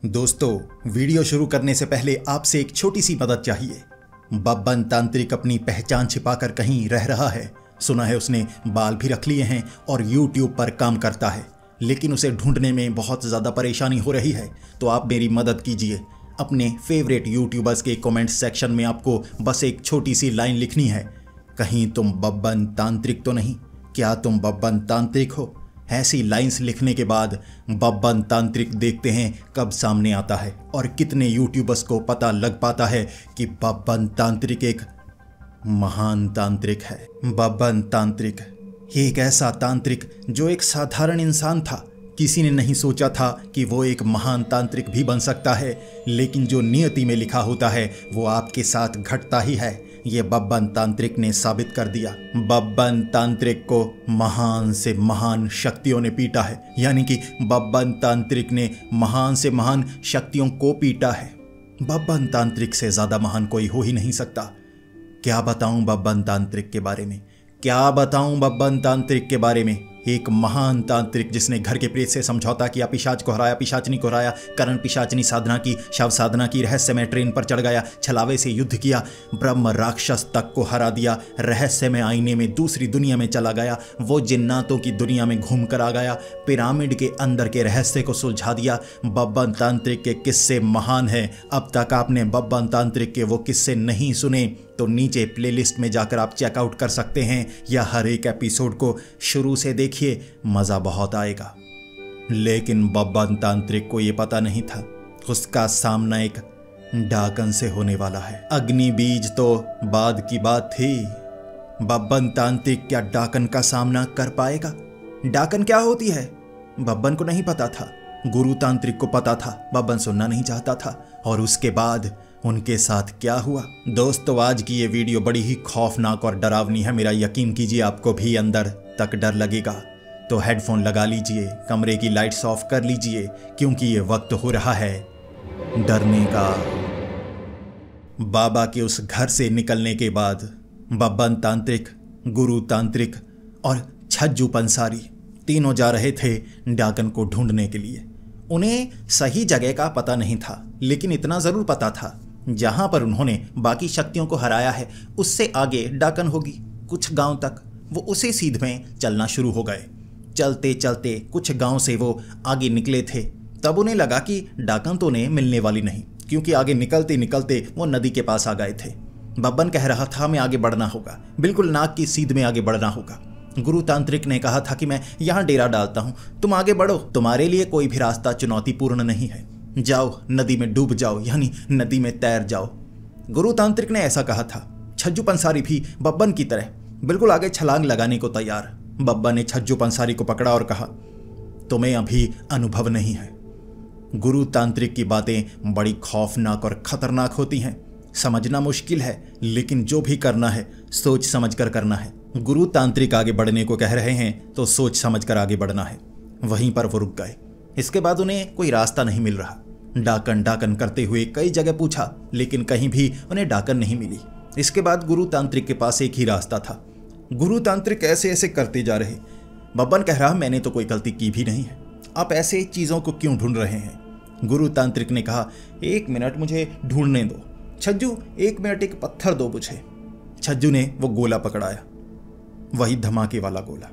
दोस्तों, वीडियो शुरू करने से पहले आपसे एक छोटी सी मदद चाहिए। बब्बन तांत्रिक अपनी पहचान छिपाकर कहीं रह रहा है। सुना है उसने बाल भी रख लिए हैं और YouTube पर काम करता है, लेकिन उसे ढूंढने में बहुत ज़्यादा परेशानी हो रही है। तो आप मेरी मदद कीजिए। अपने फेवरेट यूट्यूबर्स के कमेंट सेक्शन में आपको बस एक छोटी सी लाइन लिखनी है, कहीं तुम बब्बन तांत्रिक तो नहीं? क्या तुम बब्बन तांत्रिक हो? ऐसी लाइंस लिखने के बाद बब्बन तांत्रिक देखते हैं कब सामने आता है और कितने यूट्यूबर्स को पता लग पाता है कि बब्बन तांत्रिक एक महान तांत्रिक है। बब्बन तांत्रिक एक ऐसा तांत्रिक जो एक साधारण इंसान था। किसी ने नहीं सोचा था कि वो एक महान तांत्रिक भी बन सकता है, लेकिन जो नियति में लिखा होता है वो आपके साथ घटता ही है। ये बब्बन तांत्रिक ने साबित कर दिया। बब्बन तांत्रिक को महान से महान शक्तियों ने पीटा है, यानी कि बब्बन तांत्रिक ने महान से महान शक्तियों को पीटा है। बब्बन तांत्रिक से ज्यादा महान कोई हो ही नहीं सकता। क्या बताऊं बब्बन तांत्रिक के बारे में? क्या बताऊं बब्बन तांत्रिक के बारे में? एक महान तांत्रिक जिसने घर के प्रेत से समझौता किया, पिशाच को हराया, पिशाचनी को हराया, करण पिशाचनी साधना की, शव साधना की, रहस्यमय ट्रेन पर चढ़ गया, छलावे से युद्ध किया, ब्रह्म राक्षस तक को हरा दिया, रहस्यमय आईने में दूसरी दुनिया में चला गया, वो जिन्नातों की दुनिया में घूम कर आ गया, पिरामिड के अंदर के रहस्य को सुलझा दिया। बब्बन तांत्रिक के किस्से महान हैं। अब तक आपने बब्बन तांत्रिक के वो किस्से नहीं सुने तो नीचे प्लेलिस्ट में जाकर आप चेकआउट कर सकते हैं, या हर एक एपिसोड को शुरू से देखिए, मज़ा बहुत आएगा। लेकिन बब्बन तांत्रिक को ये पता नहीं था उसका सामना एक डाकन से होने वाला है। अग्नि बीज तो बाद की बात थी। बब्बन तांत्रिक क्या डाकन का सामना कर पाएगा? डाकन क्या होती है बब्बन को नहीं पता था, गुरु तांत्रिक को पता था, बब्बन सुनना नहीं चाहता था। और उसके बाद उनके साथ क्या हुआ? दोस्तों, आज की ये वीडियो बड़ी ही खौफनाक और डरावनी है। मेरा यकीन कीजिए आपको भी अंदर तक डर लगेगा। तो हेडफोन लगा लीजिए, कमरे की लाइट्स ऑफ कर लीजिए, क्योंकि ये वक्त हो रहा है डरने का। बाबा के उस घर से निकलने के बाद बब्बन तांत्रिक, गुरु तांत्रिक और छज्जू पंसारी तीनों जा रहे थे डाकन को ढूंढने के लिए। उन्हें सही जगह का पता नहीं था, लेकिन इतना ज़रूर पता था जहां पर उन्होंने बाकी शक्तियों को हराया है उससे आगे डाकन होगी। कुछ गांव तक वो उसी सीध में चलना शुरू हो गए। चलते चलते कुछ गांव से वो आगे निकले थे, तब उन्हें लगा कि डाकन तो उन्हें मिलने वाली नहीं, क्योंकि आगे निकलते निकलते वो नदी के पास आ गए थे। बब्बन कह रहा था हमें आगे बढ़ना होगा, बिल्कुल नाक की सीध में आगे बढ़ना होगा। गुरु तांत्रिक ने कहा था कि मैं यहाँ डेरा डालता हूँ, तुम आगे बढ़ो, तुम्हारे लिए कोई भी रास्ता चुनौतीपूर्ण नहीं है, जाओ नदी में डूब जाओ, यानी नदी में तैर जाओ। गुरु तांत्रिक ने ऐसा कहा था। छज्जू पंसारी भी बब्बन की तरह बिल्कुल आगे छलांग लगाने को तैयार। बब्बन ने छज्जू पंसारी को पकड़ा और कहा तुम्हें अभी अनुभव नहीं है। गुरु तांत्रिक की बातें बड़ी खौफनाक और खतरनाक होती हैं। समझना मुश्किल है, लेकिन जो भी करना है सोच समझ कर करना है। गुरु तांत्रिक आगे बढ़ने को कह रहे हैं तो सोच समझ कर आगे बढ़ना है। वहीं पर वो रुक गए। इसके बाद उन्हें कोई रास्ता नहीं मिल रहा। डाकन डाकन करते हुए कई जगह पूछा, लेकिन कहीं भी उन्हें डाकन नहीं मिली। इसके बाद गुरु तांत्रिक के पास एक ही रास्ता था। गुरु तांत्रिक ऐसे ऐसे करते जा रहे। बब्बन कह रहा मैंने तो कोई गलती की भी नहीं है, आप ऐसे चीज़ों को क्यों ढूंढ रहे हैं? गुरु तांत्रिक ने कहा 1 मिनट मुझे ढूंढने दो। छज्जू 1 मिनट एक पत्थर दो मुझे। छज्जू ने वो गोला पकड़ाया, वही धमाके वाला गोला।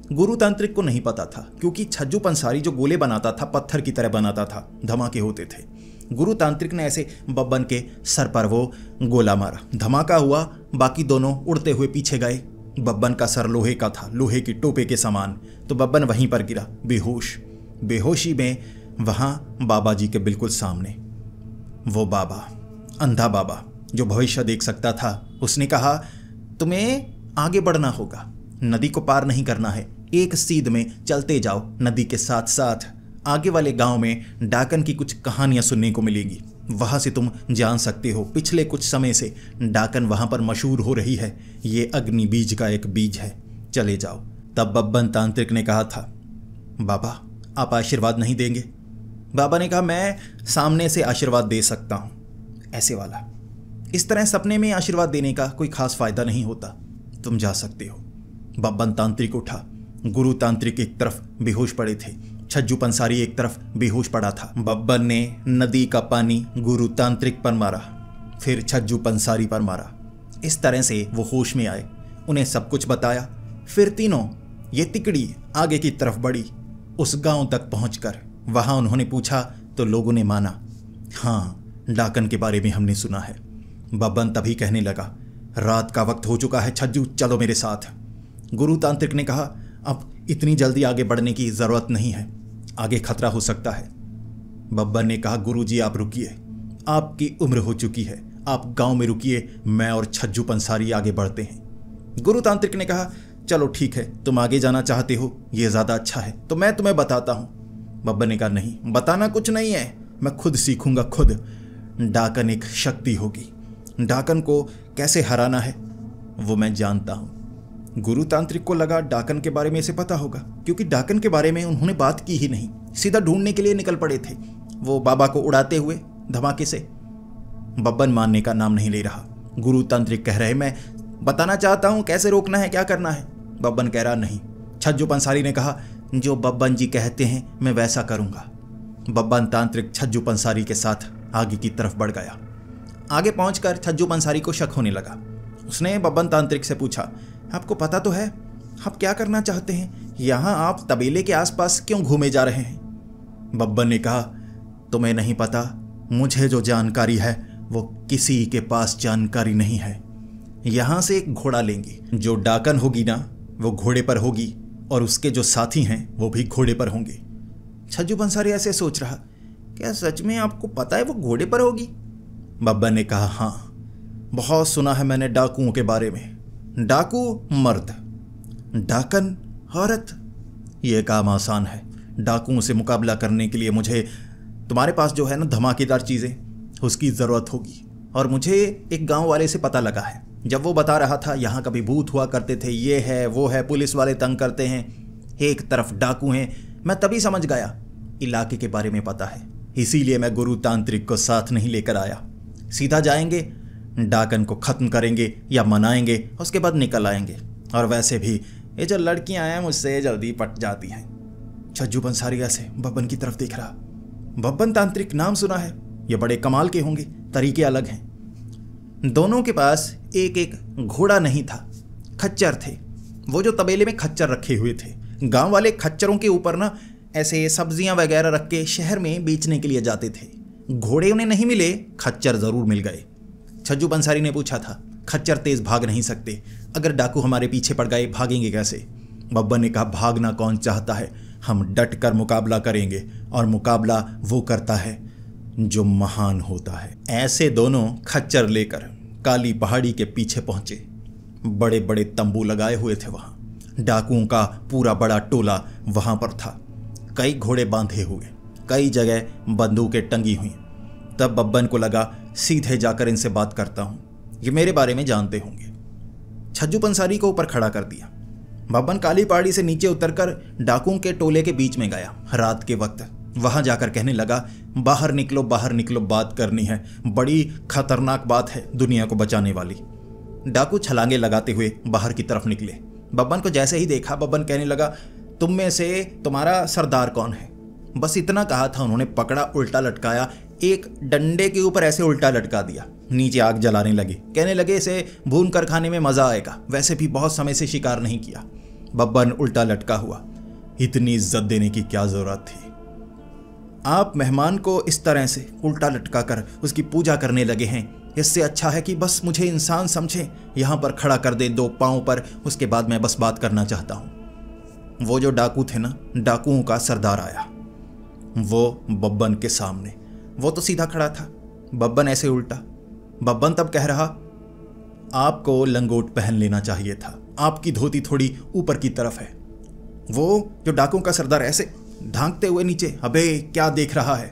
गुरु तांत्रिक को नहीं पता था, क्योंकि छज्जू पंसारी जो गोले बनाता था पत्थर की तरह बनाता था, धमाके होते थे। गुरु तांत्रिक ने ऐसे बब्बन के सर पर वो गोला मारा, धमाका हुआ, बाकी दोनों उड़ते हुए पीछे गए। बब्बन का सर लोहे का था, लोहे की टोपे के समान, तो बब्बन वहीं पर गिरा बेहोश। बेहोशी में वहां बाबा जी के बिल्कुल सामने वो बाबा, अंधा बाबा जो भविष्य देख सकता था, उसने कहा तुम्हें आगे बढ़ना होगा, नदी को पार नहीं करना है, एक सीध में चलते जाओ। नदी के साथ साथ आगे वाले गांव में डाकन की कुछ कहानियां सुनने को मिलेंगी, वहां से तुम जान सकते हो पिछले कुछ समय से डाकन वहां पर मशहूर हो रही है। ये अग्नि बीज का एक बीज है, चले जाओ। तब बब्बन तांत्रिक ने कहा था बाबा आप आशीर्वाद नहीं देंगे? बाबा ने कहा मैं सामने से आशीर्वाद दे सकता हूं, ऐसे वाला। इस तरह सपने में आशीर्वाद देने का कोई खास फायदा नहीं होता, तुम जा सकते हो। बब्बन तांत्रिक उठा। गुरु तांत्रिक एक तरफ बेहोश पड़े थे छज्जू पंसारी एक तरफ बेहोश पड़ा था। बब्बन ने नदी का पानी गुरु तांत्रिक पर मारा, फिर छज्जू पंसारी पर मारा। इस तरह से वो होश में आए, उन्हें सब कुछ बताया। फिर तीनों ये तिकड़ी आगे की तरफ बढ़ी। उस गांव तक पहुंचकर वहां उन्होंने पूछा तो लोगों ने माना, हाँ डाकन के बारे में हमने सुना है। बब्बन तभी कहने लगा, रात का वक्त हो चुका है छज्जू, चलो मेरे साथ। गुरु तांत्रिक ने कहा, अब इतनी जल्दी आगे बढ़ने की जरूरत नहीं है, आगे खतरा हो सकता है। बब्बन ने कहा, गुरुजी आप रुकिए, आपकी उम्र हो चुकी है, आप गांव में रुकिए, मैं और छज्जू पंसारी आगे बढ़ते हैं। गुरु तांत्रिक ने कहा, चलो ठीक है, तुम आगे जाना चाहते हो, ये ज्यादा अच्छा है, तो मैं तुम्हें बताता हूं। बब्बन ने कहा, नहीं, बताना कुछ नहीं है, मैं खुद सीखूंगा, खुद। डाकन एक शक्ति होगी, डाकन को कैसे हराना है वो मैं जानता हूं। गुरु तांत्रिक को लगा डाकन के बारे में इसे पता होगा, क्योंकि डाकन के बारे में उन्होंने बात की ही नहीं, सीधा ढूंढने के लिए निकल पड़े थे, वो बाबा को उड़ाते हुए धमाके से। बब्बन मानने का नाम नहीं ले रहा। गुरु तांत्रिक कह रहे, मैं बताना चाहता हूं कैसे रोकना है, क्या करना है। बब्बन कह रहा, नहीं। छज्जू पंसारी ने कहा, जो बब्बन जी कहते हैं मैं वैसा करूंगा। बब्बन तांत्रिक छज्जू पंसारी के साथ आगे की तरफ बढ़ गया। आगे पहुंचकर छज्जू पंसारी को शक होने लगा। उसने बब्बन तांत्रिक से पूछा, आपको पता तो है आप क्या करना चाहते हैं? यहां आप तबेले के आसपास क्यों घूमे जा रहे हैं? बब्बन ने कहा, तुम्हें नहीं पता, मुझे जो जानकारी है वो किसी के पास जानकारी नहीं है। यहां से एक घोड़ा लेंगे, जो डाकन होगी ना वो घोड़े पर होगी, और उसके जो साथी हैं वो भी घोड़े पर होंगे। छज्जू पंसारी ऐसे सोच रहा, क्या सच में आपको पता है वो घोड़े पर होगी? बब्बन ने कहा, हाँ, बहुत सुना है मैंने डाकुओं के बारे में। डाकू मर्द, डाकन औरत, यह काम आसान है। डाकुओं से मुकाबला करने के लिए मुझे तुम्हारे पास जो है ना धमाकेदार चीज़ें, उसकी ज़रूरत होगी। और मुझे एक गांव वाले से पता लगा है, जब वो बता रहा था यहाँ कभी भूत हुआ करते थे, ये है वो है, पुलिस वाले तंग करते हैं, एक तरफ डाकू हैं, मैं तभी समझ गया इलाके के बारे में पता है। इसीलिए मैं गुरु तांत्रिक को साथ नहीं लेकर आया। सीधा जाएंगे, डाकन को ख़त्म करेंगे या मनाएंगे, उसके बाद निकल आएंगे। और वैसे भी ये जो लड़कियां हैं मुझसे जल्दी पट जाती हैं। छज्जू पंसारी ऐसे बब्बन की तरफ देख रहा। बब्बन तांत्रिक नाम सुना है, ये बड़े कमाल के होंगे, तरीके अलग हैं। दोनों के पास एक एक घोड़ा नहीं था, खच्चर थे। वो जो तबेले में खच्चर रखे हुए थे, गांव वाले खच्चरों के ऊपर ना ऐसे सब्जियां वगैरह रख के शहर में बेचने के लिए जाते थे। घोड़े उन्हें नहीं मिले, खच्चर जरूर मिल गए। छज्जू पंसारी ने पूछा था, खच्चर तेज भाग नहीं सकते, अगर डाकू हमारे पीछे पड़ गए भागेंगे कैसे? बब्बन ने कहा, भागना कौन चाहता है, हम डट कर मुकाबला करेंगे, और मुकाबला वो करता है जो महान होता है। ऐसे दोनों खच्चर लेकर काली पहाड़ी के पीछे पहुंचे। बड़े बड़े तंबू लगाए हुए थे वहां, डाकुओं का पूरा बड़ा टोला वहां पर था, कई घोड़े बांधे हुए, कई जगह बंदूकें टंगी हुई। तब बब्बन को लगा, सीधे जाकर इनसे बात करता हूं, ये मेरे बारे में जानते होंगे। छज्जू पंसारी को ऊपर खड़ा कर दिया। बब्बन काली पहाड़ी से नीचे उतरकर डाकुओं के टोले के बीच में गया रात के वक्त। वहां जाकर कहने लगा, बाहर निकलो, बाहर निकलो, बात करनी है, बड़ी खतरनाक बात है, दुनिया को बचाने वाली। डाकू छलांगे लगाते हुए बाहर की तरफ निकले। बब्बन को जैसे ही देखा, बब्बन कहने लगा, तुम में से तुम्हारा सरदार कौन है? बस इतना कहा था उन्होंने, पकड़ा, उल्टा लटकाया, एक डंडे के ऊपर ऐसे उल्टा लटका दिया। नीचे आग जलाने लगे, कहने लगे इसे भून कर खाने में मजा आएगा, वैसे भी बहुत समय से शिकार नहीं किया। बब्बन उल्टा लटका हुआ। इतनी इज्जत देने की क्या जरूरत थी? आप मेहमान को इस तरह से उल्टा लटका कर उसकी पूजा करने लगे हैं, इससे अच्छा है कि बस मुझे इंसान समझें, यहाँ पर खड़ा कर दे 2 पाँव पर, उसके बाद मैं बस बात करना चाहता हूँ। वो जो डाकू थे ना, डाकुओं का सरदार आया, वो बब्बन के सामने। वो तो सीधा खड़ा था, बब्बन ऐसे उल्टा। बब्बन तब कह रहा, आपको लंगोट पहन लेना चाहिए था, आपकी धोती थोड़ी ऊपर की तरफ है। वो जो डाकुओं का सरदार ऐसे ढांकते हुए नीचे, अबे क्या देख रहा है,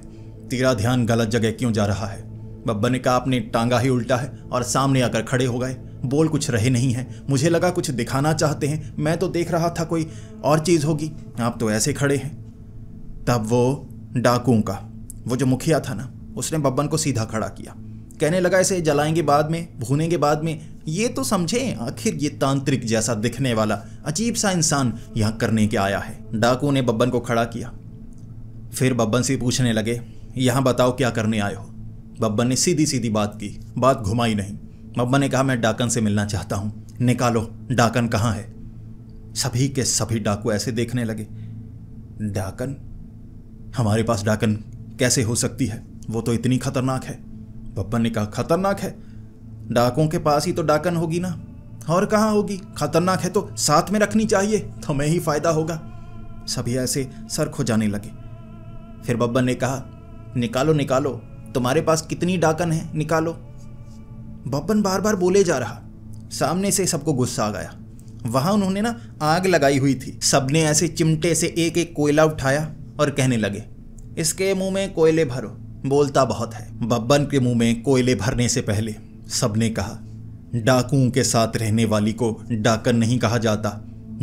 तेरा ध्यान गलत जगह क्यों जा रहा है? बब्बन ने कहा, आपने टांगा ही उल्टा है, और सामने आकर खड़े हो गए। बोल कुछ रहे नहीं हैं, मुझे लगा कुछ दिखाना चाहते हैं, मैं तो देख रहा था कोई और चीज़ होगी, आप तो ऐसे खड़े हैं। तब वो डाकुओं का वो जो मुखिया था ना, उसने बब्बन को सीधा खड़ा किया, कहने लगा इसे जलाएंगे बाद में, भूनेंगे बाद में, ये तो समझें, आखिर ये तांत्रिक जैसा दिखने वाला अजीब सा इंसान यहाँ करने के आया है। डाकू ने बब्बन को खड़ा किया, फिर बब्बन से पूछने लगे, यहाँ बताओ क्या करने आए हो। बब्बन ने सीधी सीधी बात की, बात घुमाई नहीं। बब्बन ने कहा, मैं डाकन से मिलना चाहता हूँ, निकालो डाकन कहाँ है। सभी के सभी डाकू ऐसे देखने लगे। डाकन? हमारे पास डाकन कैसे हो सकती है, वो तो इतनी खतरनाक है। बब्बन ने कहा, खतरनाक है? डाकुओं के पास ही तो डाकन होगी ना, और कहाँ होगी। खतरनाक है तो साथ में रखनी चाहिए, तुम्हें ही फायदा होगा। सभी ऐसे सर खुजाने लगे। फिर बब्बन ने कहा, निकालो निकालो, तुम्हारे पास कितनी डाकन है, निकालो। बब्बन बार बार बोले जा रहा। सामने से सबको गुस्सा आ गया। वहां उन्होंने ना आग लगाई हुई थी। सबने ऐसे चिमटे से एक एक कोयला उठाया और कहने लगे, इसके मुंह में कोयले भरो, बोलता बहुत है। बब्बन के मुंह में कोयले भरने से पहले सबने कहा, डाकुओं के साथ रहने वाली को डाकन नहीं कहा जाता।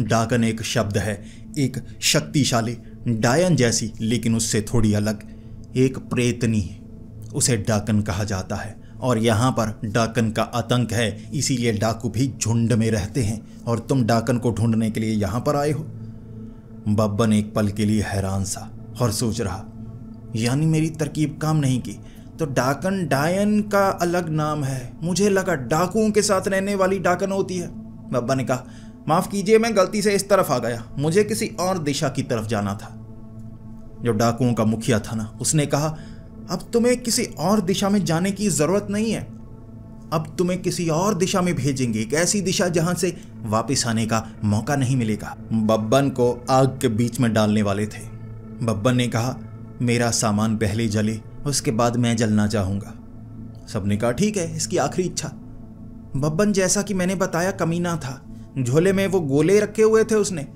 डाकन एक शब्द है, एक शक्तिशाली डायन जैसी, लेकिन उससे थोड़ी अलग एक प्रेतनी, उसे डाकन कहा जाता है। और यहाँ पर डाकन का आतंक है, इसीलिए डाकू भी झुंड में रहते हैं, और तुम डाकन को ढूंढने के लिए यहाँ पर आए हो। बब्बन एक पल के लिए हैरान सा और सोच रहा, यानी मेरी तरकीब काम नहीं की, तो डाकन डायन का अलग नाम है, मुझे लगा डाकुओं के साथ रहने वाली डाकन होती है। बब्बन ने कहा, माफ कीजिए, मैं गलती से इस तरफ आ गया, मुझे किसी और दिशा की तरफ जाना था। जो डाकुओं का मुखिया था ना, उसने कहा, अब तुम्हें किसी और दिशा में जाने की जरूरत नहीं है, अब तुम्हें किसी और दिशा में भेजेंगे, एक ऐसी दिशा जहां से वापस आने का मौका नहीं मिलेगा। बब्बन को आग के बीच में डालने वाले थे। बब्बन ने कहा, मेरा सामान पहले जले, उसके बाद मैं जलना चाहूंगा। सबने कहा, ठीक है, इसकी आखिरी इच्छा। बब्बन जैसा कि मैंने बताया कमीना था, झोले में वो गोले रखे हुए थे उसने।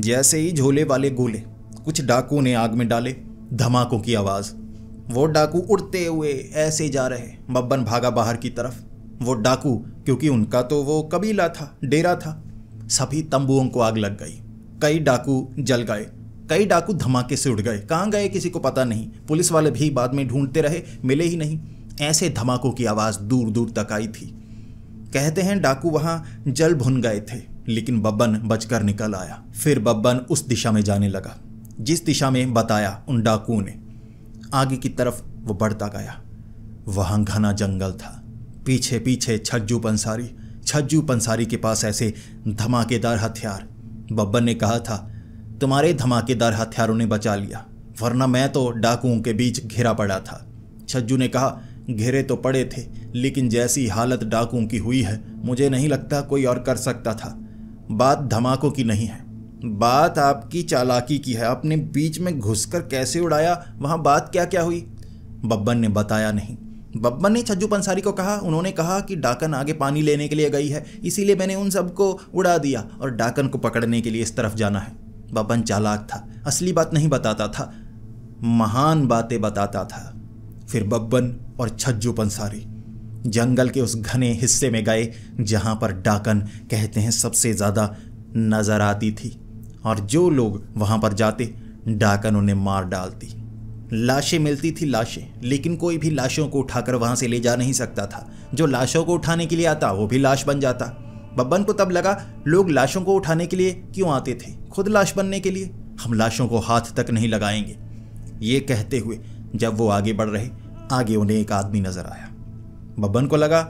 जैसे ही झोले वाले गोले कुछ डाकुओं ने आग में डाले, धमाकों की आवाज, वो डाकू उड़ते हुए ऐसे जा रहे। बब्बन भागा बाहर की तरफ। वो डाकू, क्योंकि उनका तो वो कबीला था, डेरा था, सभी तंबुओं को आग लग गई। कई डाकू जल गए, कई डाकू धमाके से उड़ गए, कहाँ गए किसी को पता नहीं। पुलिस वाले भी बाद में ढूंढते रहे, मिले ही नहीं। ऐसे धमाकों की आवाज दूर दूर तक आई थी। कहते हैं डाकू वहां जल भुन गए थे, लेकिन बब्बन बचकर निकल आया। फिर बब्बन उस दिशा में जाने लगा जिस दिशा में बताया उन डाकुओं ने। आगे की तरफ वो बढ़ता गया। वहां घना जंगल था, पीछे पीछे छज्जू पंसारी। छज्जू पंसारी के पास ऐसे धमाकेदार हथियार। बब्बन ने कहा था, तुम्हारे धमाकेदार हथियारों ने बचा लिया, वरना मैं तो डाकुओं के बीच घिरा पड़ा था। छज्जू ने कहा, घिरे तो पड़े थे, लेकिन जैसी हालत डाकुओं की हुई है, मुझे नहीं लगता कोई और कर सकता था। बात धमाकों की नहीं है, बात आपकी चालाकी की है। आपने बीच में घुसकर कैसे उड़ाया, वहां बात क्या क्या हुई? बब्बन ने बताया नहीं। बब्बन ने छज्जू पंसारी को कहा, उन्होंने कहा कि डाकन आगे पानी लेने के लिए गई है, इसीलिए मैंने उन सबको उड़ा दिया और डाकन को पकड़ने के लिए इस तरफ जाना है। बब्बन चालाक था, असली बात नहीं बताता था, महान बातें बताता था। फिर बब्बन और छज्जू पंसारी जंगल के उस घने हिस्से में गए जहां पर डाकन कहते हैं सबसे ज्यादा नजर आती थी, और जो लोग वहां पर जाते डाकन उन्हें मार डालती। लाशें मिलती थी, लाशें, लेकिन कोई भी लाशों को उठाकर वहां से ले जा नहीं सकता था। जो लाशों को उठाने के लिए आता वो भी लाश बन जाता। बब्बन को तब लगा, लोग लाशों को उठाने के लिए क्यों आते थे, खुद लाश बनने के लिए। हम लाशों को हाथ तक नहीं लगाएंगे। ये कहते हुए जब वो आगे बढ़ रहे, आगे उन्हें एक आदमी नजर आया। बब्बन को लगा,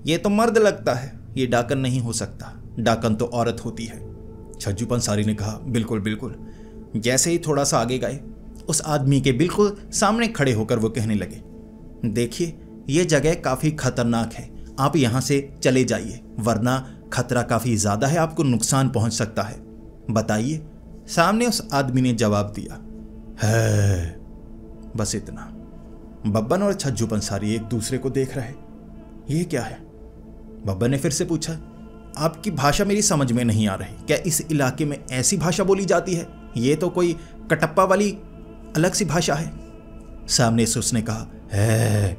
ये तो मर्द लगता है, ये डाकन नहीं हो सकता, डाकन तो औरत होती है। छज्जू पंसारी ने कहा, बिल्कुल बिल्कुल। जैसे ही थोड़ा सा आगे गए, उस आदमी के बिल्कुल सामने खड़े होकर वो कहने लगे, देखिए ये जगह काफ़ी खतरनाक है, आप यहाँ से चले जाइए, वरना खतरा काफ़ी ज़्यादा है, आपको नुकसान पहुँच सकता है। बताइए। सामने उस आदमी ने जवाब दिया, है। बस इतना। बब्बन और छज्जू पंसारी एक दूसरे को देख रहे। ये क्या है? बब्बन ने फिर से पूछा, आपकी भाषा मेरी समझ में नहीं आ रही, क्या इस इलाके में ऐसी भाषा बोली जाती है? ये तो कोई कटप्पा वाली अलग सी भाषा है। सामने से उसने कहा, है।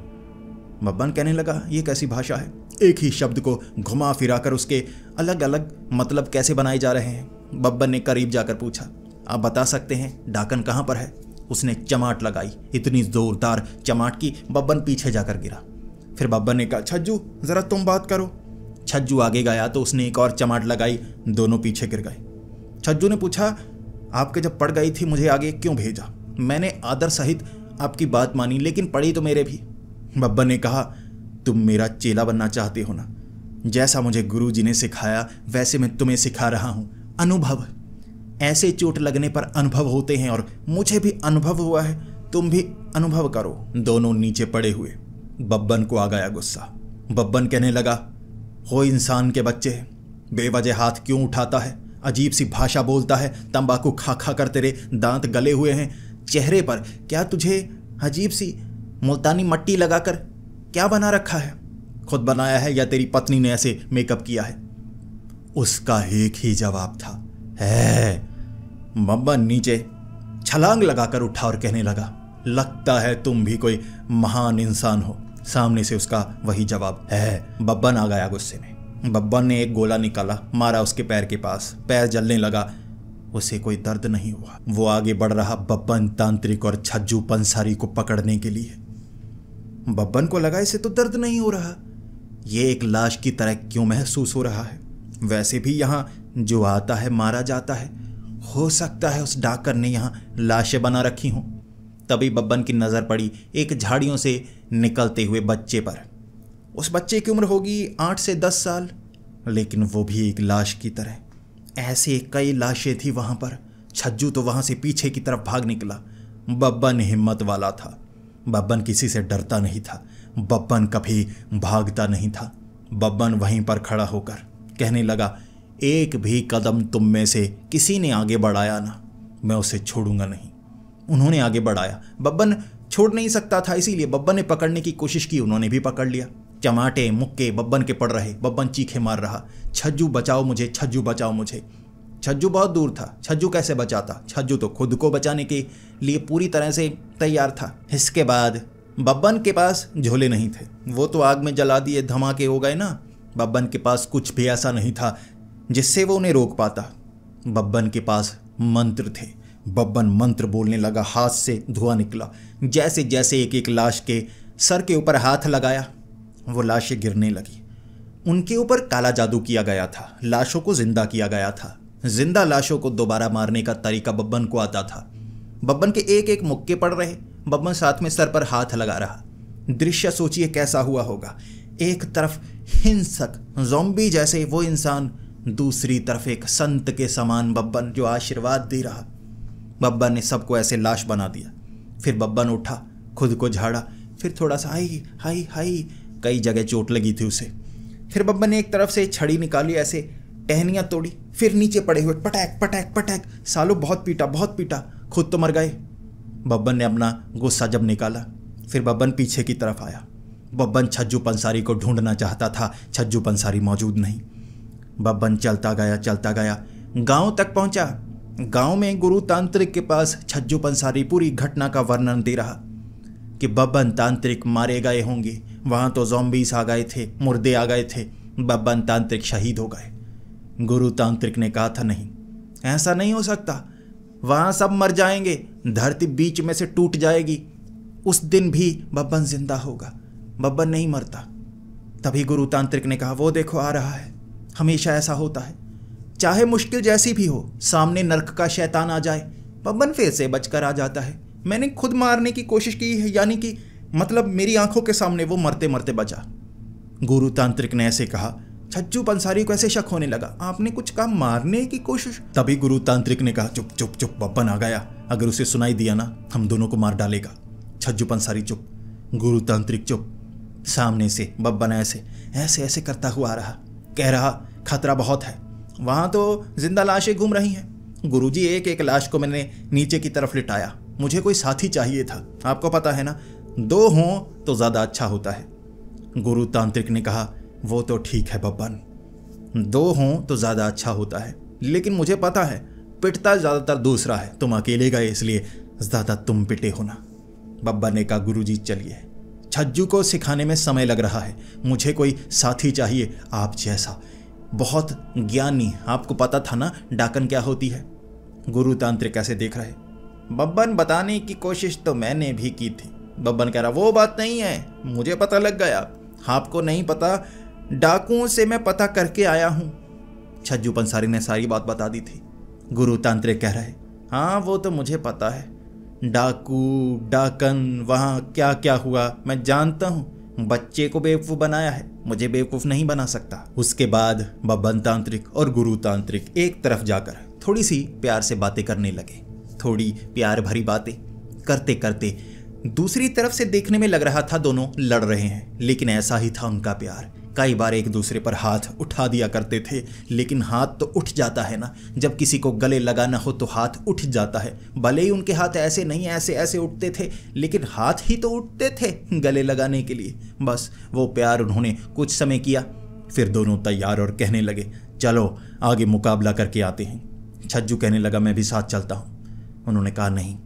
बब्बन कहने लगा, ये कैसी भाषा है? एक ही शब्द को घुमा फिराकर उसके अलग अलग मतलब कैसे बनाए जा रहे हैं। बब्बन ने करीब जाकर पूछा, आप बता सकते हैं डाकन कहाँ पर है? उसने चमाट लगाई, इतनी जोरदार चमाट की बब्बन पीछे जाकर गिरा। फिर बब्बन ने कहा, छज्जू जरा तुम बात करो। छज्जू आगे गया तो उसने एक और चमाट लगाई, दोनों पीछे गिर गए। छज्जू ने पूछा, आपके जब पड़ गई थी मुझे आगे क्यों भेजा? मैंने आदर सहित आपकी बात मानी, लेकिन पड़ी तो मेरे भी। बब्बन ने कहा, तुम मेरा चेला बनना चाहते हो ना? जैसा मुझे गुरुजी ने सिखाया वैसे मैं तुम्हें सिखा रहा हूं। अनुभव, ऐसे चोट लगने पर अनुभव होते हैं और मुझे भी अनुभव हुआ है, तुम भी अनुभव करो। दोनों नीचे पड़े हुए। बब्बन को आ गया गुस्सा। बब्बन कहने लगा, हो इंसान के बच्चे, बेवजह हाथ क्यों उठाता है? अजीब सी भाषा बोलता है, तंबाकू खा खा कर तेरे दांत गले हुए हैं, चेहरे पर क्या तुझे अजीब सी मुल्तानी मट्टी लगाकर क्या बना रखा है? खुद बनाया है या तेरी पत्नी ने ऐसे मेकअप किया है? उसका एक ही जवाब था, है। बब्बन नीचे छलांग लगाकर उठा और कहने लगा, लगता है तुम भी कोई महान इंसान हो। सामने से उसका वही जवाब, है। बब्बन आ गया गुस्से में। बब्बन ने एक गोला निकाला, मारा उसके पैर के पास। पैर जलने लगा। उसे कोई दर्द नहीं हुआ। वो आगे बढ़ रहा बब्बन तांत्रिक और छज्जू पंसारी को पकड़ने के लिए। बब्बन को लगा इसे तो दर्द नहीं हो रहा, ये एक लाश की तरह क्यों महसूस हो रहा है? वैसे भी यहाँ जो आता है मारा जाता है, हो सकता है उस डाकर ने यहाँ लाशें बना रखी हों। तभी बब्बन की नज़र पड़ी एक झाड़ियों से निकलते हुए बच्चे पर। उस बच्चे की उम्र होगी 8 से 10 साल, लेकिन वो भी एक लाश की तरह। ऐसे कई लाशें थी वहाँ पर। छज्जू तो वहाँ से पीछे की तरफ भाग निकला। बब्बन हिम्मत वाला था। बब्बन किसी से डरता नहीं था। बब्बन कभी भागता नहीं था। बब्बन वहीं पर खड़ा होकर कहने लगा, एक भी कदम तुम में से किसी ने आगे बढ़ाया ना, मैं उसे छोड़ूंगा नहीं। उन्होंने आगे बढ़ाया। बब्बन छोड़ नहीं सकता था, इसीलिए बब्बन ने पकड़ने की कोशिश की। उन्होंने भी पकड़ लिया। चमाटे मुक्के बब्बन के पड़ रहे। बब्बन चीखे मार रहा, छज्जू बचाओ मुझे, छज्जू बचाओ मुझे। छज्जू बहुत दूर था। छज्जू कैसे बचाता? छज्जू तो खुद को बचाने के लिए पूरी तरह से तैयार था। इसके बाद बब्बन के पास झोले नहीं थे, वो तो आग में जला दिए, धमाके हो गए ना। बब्बन के पास कुछ भी ऐसा नहीं था जिससे वो उन्हें रोक पाता। बब्बन के पास मंत्र थे। बब्बन मंत्र बोलने लगा, हाथ से धुआं निकला। जैसे जैसे एक एक लाश के सर के ऊपर हाथ लगाया, वो लाशें गिरने लगी। उनके ऊपर काला जादू किया गया था। लाशों को जिंदा किया गया था। जिंदा लाशों को दोबारा मारने का तरीका बब्बन को आता था। बब्बन के एक एक मुक्के पड़ रहे। बब्बन साथ में सर पर हाथ लगा रहा। दृश्य सोचिए कैसा हुआ होगा। एक तरफ हिंसक ज़ॉम्बी जैसे वो इंसान, दूसरी तरफ एक संत के समान बब्बन जो आशीर्वाद दे रहा। बब्बन ने सबको ऐसे लाश बना दिया। फिर बब्बन उठा, खुद को झाड़ा, फिर थोड़ा सा हाई हाई हाई, कई जगह चोट लगी थी उसे। फिर बब्बन ने एक तरफ से छड़ी निकाली, ऐसे टहनियाँ तोड़ी, फिर नीचे पड़े हुए पटैक पटैक पटैक। सालों बहुत पीटा, बहुत पीटा, खुद तो मर गए। बब्बन ने अपना गुस्सा जब निकाला, फिर बब्बन पीछे की तरफ आया। बब्बन छज्जू पंसारी को ढूंढना चाहता था। छज्जू पंसारी मौजूद नहीं। बब्बन चलता गया, गांव तक पहुंचा। गांव में गुरु तांत्रिक के पास छज्जू पंसारी पूरी घटना का वर्णन दे रहा कि बब्बन तांत्रिक मारे गए होंगे। वहां तो ज़ॉम्बीज़ आ गए थे, मुर्दे आ गए थे। बब्बन तांत्रिक शहीद हो गए। गुरु तांत्रिक ने कहा था, नहीं, ऐसा नहीं हो सकता, वहां सब मर जाएंगे, धरती बीच में से टूट जाएगी, उस दिन भी बब्बन जिंदा होगा, बब्बन नहीं मरता। तभी गुरु तांत्रिक ने कहा, वो देखो आ रहा है। हमेशा ऐसा होता है, चाहे मुश्किल जैसी भी हो, सामने नर्क का शैतान आ जाए, बब्बन फिर से बचकर आ जाता है। मैंने खुद मारने की कोशिश की है, यानी कि मतलब मेरी आंखों के सामने वो मरते मरते बचा। गुरु तांत्रिक ने ऐसे कहा। छज्जू पंसारी को ऐसे शक होने लगा, आपने कुछ कहा मारने की कोशिश? तभी गुरु तांत्रिक ने कहा, चुप चुप चुप, बब्बन आ गया, अगर उसे सुनाई दिया ना हम दोनों को मार डालेगा। छज्जू पंसारी चुप, गुरु तांत्रिक चुप। सामने से बब्बन ऐसे ऐसे ऐसे करता हुआ आ रहा, कह रहा खतरा बहुत है, वहां तो जिंदा लाशें घूम रही हैं। गुरुजी, एक एक लाश को मैंने नीचे की तरफ लिटाया, मुझे कोई साथी चाहिए था, आपको पता है ना, 2 हों तो ज़्यादा अच्छा होता है। गुरु तांत्रिक ने कहा, वो तो ठीक है बब्बन, 2 हों तो ज़्यादा अच्छा होता है, लेकिन मुझे पता है पिटता ज़्यादातर दूसरा है, तुम अकेले गए इसलिए ज़्यादा तुम पिटे हो ना। बब्बन ने कहा, गुरुजी चलिए, छज्जू को सिखाने में समय लग रहा है, मुझे कोई साथी चाहिए आप जैसा, बहुत ज्ञानी। आपको पता था ना डाकन क्या होती है? गुरु तांत्रिक ऐसे देख रहे। बब्बन, बताने की कोशिश तो मैंने भी की थी। बब्बन कह रहा, वो बात नहीं है, मुझे पता लग गया, आपको नहीं पता, डाकुओं से मैं पता करके आया हूं। छज्जू पंसारी ने सारी बात बता दी थी। गुरु तांत्रिक कह रहे, हाँ वो तो मुझे पता है, डाकू डाकन, वहाँ क्या क्या हुआ मैं जानता हूँ। बच्चे को बेवकूफ़ बनाया है, मुझे बेवकूफ़ नहीं बना सकता। उसके बाद बब्बन तांत्रिक और गुरु तांत्रिक एक तरफ जाकर थोड़ी सी प्यार से बातें करने लगे। थोड़ी प्यार भरी बातें करते करते दूसरी तरफ से देखने में लग रहा था दोनों लड़ रहे हैं, लेकिन ऐसा ही था उनका प्यार। कई बार एक दूसरे पर हाथ उठा दिया करते थे, लेकिन हाथ तो उठ जाता है ना, जब किसी को गले लगाना हो तो हाथ उठ जाता है। भले ही उनके हाथ ऐसे नहीं ऐसे ऐसे उठते थे, लेकिन हाथ ही तो उठते थे गले लगाने के लिए। बस वो प्यार उन्होंने कुछ समय किया, फिर दोनों तैयार और कहने लगे चलो आगे मुकाबला करके आते हैं। छज्जू कहने लगा मैं भी साथ चलता हूँ। उन्होंने कहा नहीं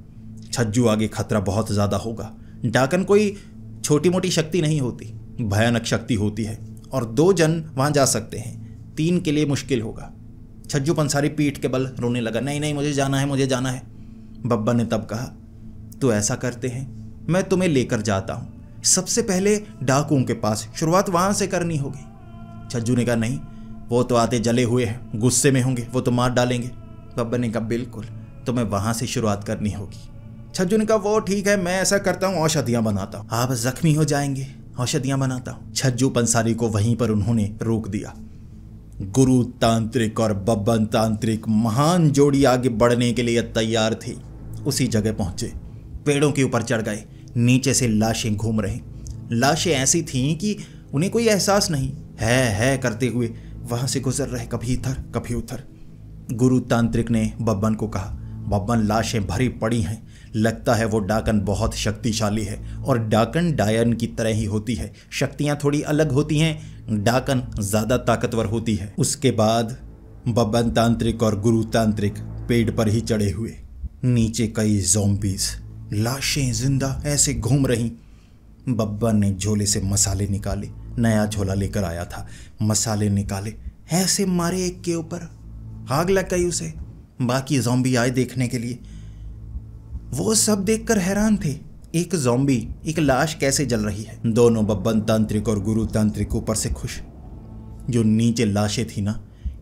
छज्जू, आगे खतरा बहुत ज़्यादा होगा। डाकन कोई छोटी मोटी शक्ति नहीं होती, भयानक शक्ति होती है और 2 जन वहाँ जा सकते हैं, 3 के लिए मुश्किल होगा। छज्जू पंसारी पीठ के बल रोने लगा, नहीं नहीं मुझे जाना है, मुझे जाना है। बब्बन ने तब कहा तो ऐसा करते हैं, मैं तुम्हें लेकर जाता हूँ। सबसे पहले डाकुओं के पास, शुरुआत वहाँ से करनी होगी। छज्जू ने कहा नहीं, वो तो आते जले हुए हैं, गुस्से में होंगे, वो तो मार डालेंगे। बब्बन ने कहा बिल्कुल, तुम्हें वहाँ से शुरुआत करनी होगी। छज्जू ने कहा वो ठीक है, मैं ऐसा करता हूँ, औषधियाँ बनाता हूँ, आप जख्मी हो जाएंगे, औषधियाँ बनाता हूँ। छज्जू पंसारी को वहीं पर उन्होंने रोक दिया। गुरु तांत्रिक और बब्बन तांत्रिक महान जोड़ी आगे बढ़ने के लिए तैयार थी। उसी जगह पहुंचे, पेड़ों के ऊपर चढ़ गए। नीचे से लाशें घूम रही। लाशें ऐसी थीं कि उन्हें कोई एहसास नहीं, है करते हुए वहां से गुजर रहे, कभी इधर कभी उधर। गुरु तांत्रिक ने बब्बन को कहा बब्बन लाशें भरी पड़ी हैं, लगता है वो डाकन बहुत शक्तिशाली है। और डाकन डायन की तरह ही होती है, शक्तियाँ थोड़ी अलग होती हैं, डाकन ज़्यादा ताकतवर होती है। उसके बाद बब्बन तांत्रिक और गुरु तांत्रिक पेड़ पर ही चढ़े हुए। नीचे कई ज़ॉम्बीज़, लाशें जिंदा ऐसे घूम रहीं। बब्बन ने झोले से मसाले निकाले, नया झोला लेकर आया था, मसाले निकाले, ऐसे मारे एक के ऊपर, आग लग गई उसे। बाकी ज़ॉम्बी आए देखने के लिए, वो सब देखकर हैरान थे, एक ज़ॉम्बी, एक लाश कैसे जल रही है। दोनों बब्बन तांत्रिक और गुरु तांत्रिक ऊपर से खुश। जो नीचे लाशें थी ना,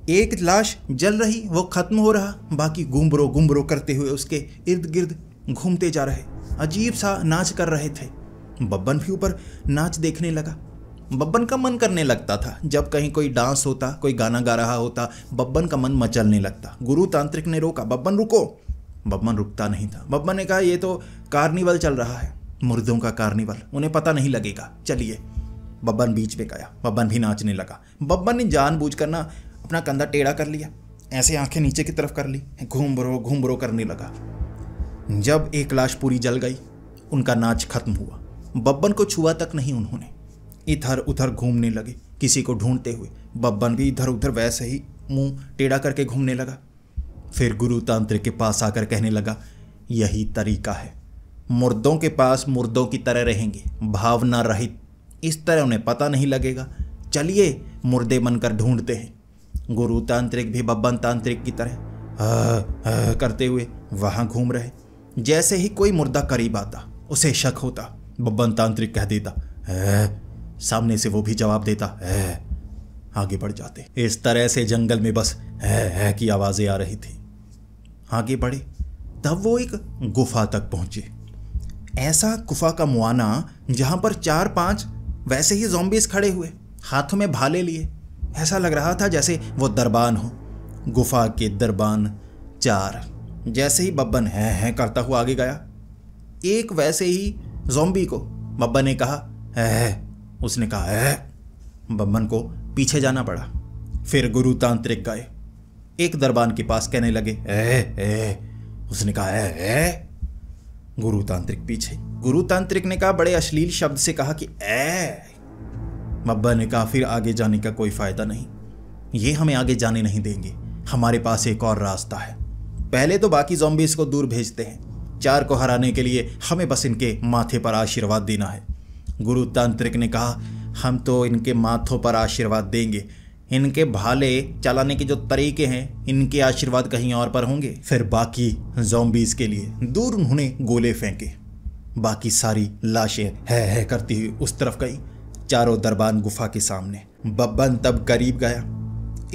एक लाश जल रही, वो खत्म हो रहा, बाकी गुम्बरो करते हुए उसके इर्द गिर्द घूमते जा रहे, अजीब सा नाच कर रहे थे। बब्बन भी ऊपर नाच देखने लगा। बब्बन का मन करने लगता था, जब कहीं कोई डांस होता, कोई गाना गा रहा होता, बब्बन का मन मचलने लगता। गुरु तांत्रिक ने रोका, बब्बन रुको। बब्बन रुकता नहीं था। बब्बन ने कहा ये तो कार्निवल चल रहा है, मुर्दों का कार्निवल, उन्हें पता नहीं लगेगा, चलिए। बब्बन बीच में गया, बब्बन भी नाचने लगा। बब्बन ने जानबूझकर ना अपना कंधा टेढ़ा कर लिया, ऐसे आंखें नीचे की तरफ कर ली, घूम करने लगा। जब एक लाश पूरी जल गई, उनका नाच खत्म हुआ। बब्बन को छुआ तक नहीं उन्होंने, इधर उधर घूमने लगे किसी को ढूंढते हुए। बब्बन भी इधर उधर वैसे ही मुंह टेढ़ा करके घूमने लगा। फिर गुरु तांत्रिक के पास आकर कहने लगा यही तरीका है, मुर्दों के पास मुर्दों की तरह रहेंगे, भावना रहित, इस तरह उन्हें पता नहीं लगेगा, चलिए मुर्दे बनकर ढूंढते हैं। गुरु तांत्रिक भी बब्बन तांत्रिक की तरह करते हुए वहां घूम रहे। जैसे ही कोई मुर्दा करीब आता उसे शक होता, बब्बन तांत्रिक कह देता सामने से वो भी जवाब देता आगे बढ़ जाते। इस तरह से जंगल में बस है की आवाजें आ रही थी। आगे बढ़े, तब वो एक गुफा तक पहुंचे। ऐसा गुफा का मुआना जहां पर 4-5 वैसे ही ज़ॉम्बीज़ खड़े हुए, हाथों में भाले लिए। ऐसा लग रहा था जैसे वो दरबान हो, गुफा के दरबान 4। जैसे ही बब्बन है करता हुआ आगे गया, एक वैसे ही ज़ॉम्बी को बब्बन ने कहा उसने कहा बब्बन को पीछे जाना पड़ा। फिर गुरु तांत्रिक गए, एक दरबान के पास, कहने लगे उसने कहा गुरु तांत्रिक पीछे। गुरु तांत्रिक ने कहा, बड़े अश्लील शब्द से कहा कि बब्बन ने कहा फिर आगे जाने का कोई फायदा नहीं, ये हमें आगे जाने नहीं देंगे, हमारे पास एक और रास्ता है। पहले तो बाकी ज़ॉम्बीज़ को दूर भेजते हैं, 4 को हराने के लिए हमें बस इनके माथे पर आशीर्वाद देना है। गुरु तांत्रिक ने कहा हम तो इनके माथों पर आशीर्वाद देंगे, इनके भाले चलाने के जो तरीके हैं इनके आशीर्वाद कहीं और पर होंगे। फिर बाकी ज़ॉम्बीज़ के लिए दूर उन्होंने गोले फेंके, बाकी सारी लाशें है करती हुई उस तरफ गई, चारों दरबान गुफा के सामने। बब्बन तब करीब गया,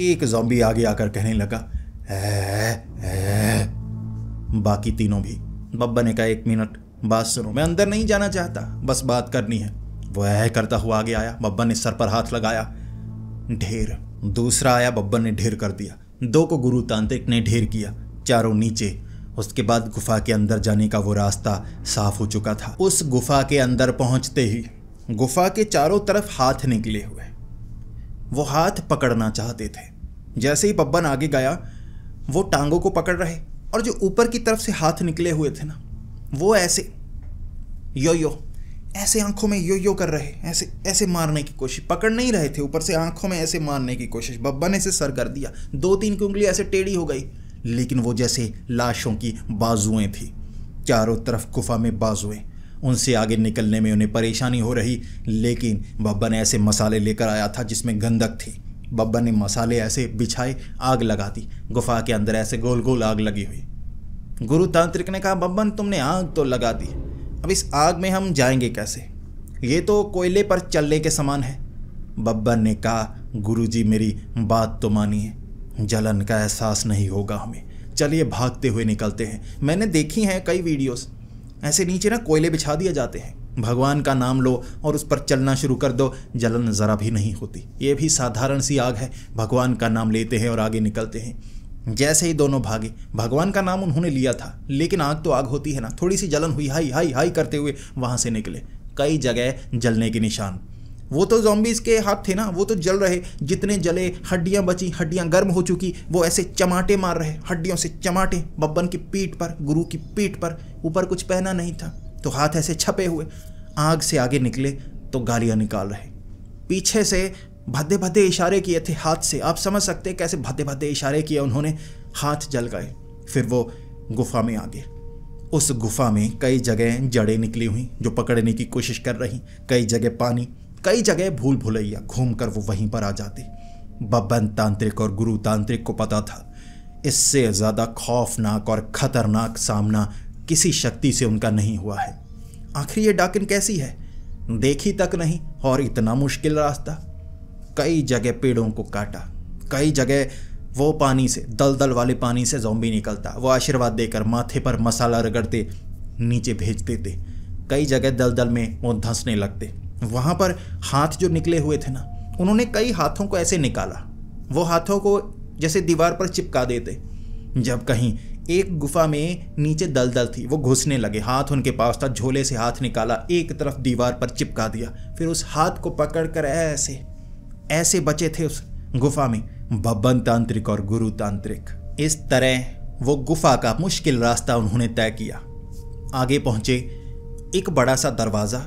एक ज़ॉम्बी आगे आकर कहने लगा बाकी तीनों भी बब्बन ने कहा, 1 मिनट बात सुनो, मैं अंदर नहीं जाना चाहता, बस बात करनी है। वो करता हुआ आगे आया। बब्बन ने सर पर हाथ लगाया, ढेर। दूसरा आया, बब्बन ने ढेर कर दिया। 2 को गुरु तांत्रिक ने ढेर किया, चारों नीचे। उसके बाद गुफा के अंदर जाने का वो रास्ता साफ हो चुका था। उस गुफा के अंदर पहुंचते ही गुफा के चारों तरफ हाथ निकले हुए, वो हाथ पकड़ना चाहते थे। जैसे ही बब्बन आगे गया, वो टांगों को पकड़ रहे, और जो ऊपर की तरफ से हाथ निकले हुए थे ना, वो ऐसे यो ऐसे आंखों में यो कर रहे, ऐसे ऐसे मारने की कोशिश। पकड़ नहीं रहे थे, ऊपर से आंखों में ऐसे मारने की कोशिश। बब्बन ने इसे सर कर दिया, 2-3 की उंगली ऐसे टेढ़ी हो गई, लेकिन वो जैसे लाशों की बाजुएं थी। चारों तरफ गुफा में बाजुएं, उनसे आगे निकलने में उन्हें परेशानी हो रही। लेकिन बब्बन ऐसे मसाले लेकर आया था जिसमें गंधक थी। बब्बन ने मसाले ऐसे बिछाए, आग लगा दी। गुफा के अंदर ऐसे गोल गोल आग लगी हुई। गुरु तांत्रिक ने कहा, बब्बन तुमने आग तो लगा दी, अब इस आग में हम जाएंगे कैसे? ये तो कोयले पर चलने के समान है। बब्बन ने कहा, गुरुजी मेरी बात तो मानिए, जलन का एहसास नहीं होगा हमें, चलिए भागते हुए निकलते हैं। मैंने देखी हैं कई वीडियोस, ऐसे नीचे ना कोयले बिछा दिए जाते हैं, भगवान का नाम लो और उस पर चलना शुरू कर दो, जलन ज़रा भी नहीं होती। ये भी साधारण सी आग है, भगवान का नाम लेते हैं और आगे निकलते हैं। जैसे ही दोनों भागे, भगवान का नाम उन्होंने लिया था, लेकिन आग तो आग होती है ना, थोड़ी सी जलन हुई, हाई हाई हाई करते हुए वहाँ से निकले। कई जगह जलने के निशान। वो तो ज़ॉम्बीज़ के हाथ थे ना, वो तो जल रहे, जितने जले, हड्डियां बची, हड्डियां गर्म हो चुकी, वो ऐसे चमाटे मार रहे, हड्डियों से चमाटे। बब्बन की पीठ पर, गुरु की पीठ पर, ऊपर कुछ पहना नहीं था तो हाथ ऐसे छपे हुए। आग से आगे निकले तो गालियां निकाल रहे, पीछे से भद्दे भद्दे इशारे किए थे हाथ से। आप समझ सकते हैं कैसे भद्दे भद्दे इशारे किए उन्होंने, हाथ जल गए। फिर वो गुफा में आ गए। उस गुफा में कई जगह जड़ें निकली हुई जो पकड़ने की कोशिश कर रही, कई जगह पानी, कई जगह भूल भुलैया, घूमकर वो वहीं पर आ जाते। बब्बन तांत्रिक और गुरु तांत्रिक को पता था इससे ज़्यादा खौफनाक और खतरनाक सामना किसी शक्ति से उनका नहीं हुआ है। आखिर ये डाकिन कैसी है, देखी तक नहीं, और इतना मुश्किल रास्ता। कई जगह पेड़ों को काटा, कई जगह वो पानी से, दलदल वाले पानी से ज़ॉम्बी निकलता, वो आशीर्वाद देकर माथे पर मसाला रगड़ते नीचे भेज देते। कई जगह दलदल में वो धंसने लगते। वहाँ पर हाथ जो निकले हुए थे ना, उन्होंने कई हाथों को ऐसे निकाला, वो हाथों को जैसे दीवार पर चिपका देते। जब कहीं एक गुफा में नीचे दलदल थी, वो घुसने लगे, हाथ उनके पास था, झोले से हाथ निकाला, एक तरफ दीवार पर चिपका दिया, फिर उस हाथ को पकड़कर ऐसे ऐसे बचे थे उस गुफा में बब्बन तांत्रिक और गुरु तांत्रिक। इस तरह वो गुफा का मुश्किल रास्ता उन्होंने तय किया। आगे पहुंचे, एक बड़ा सा दरवाज़ा,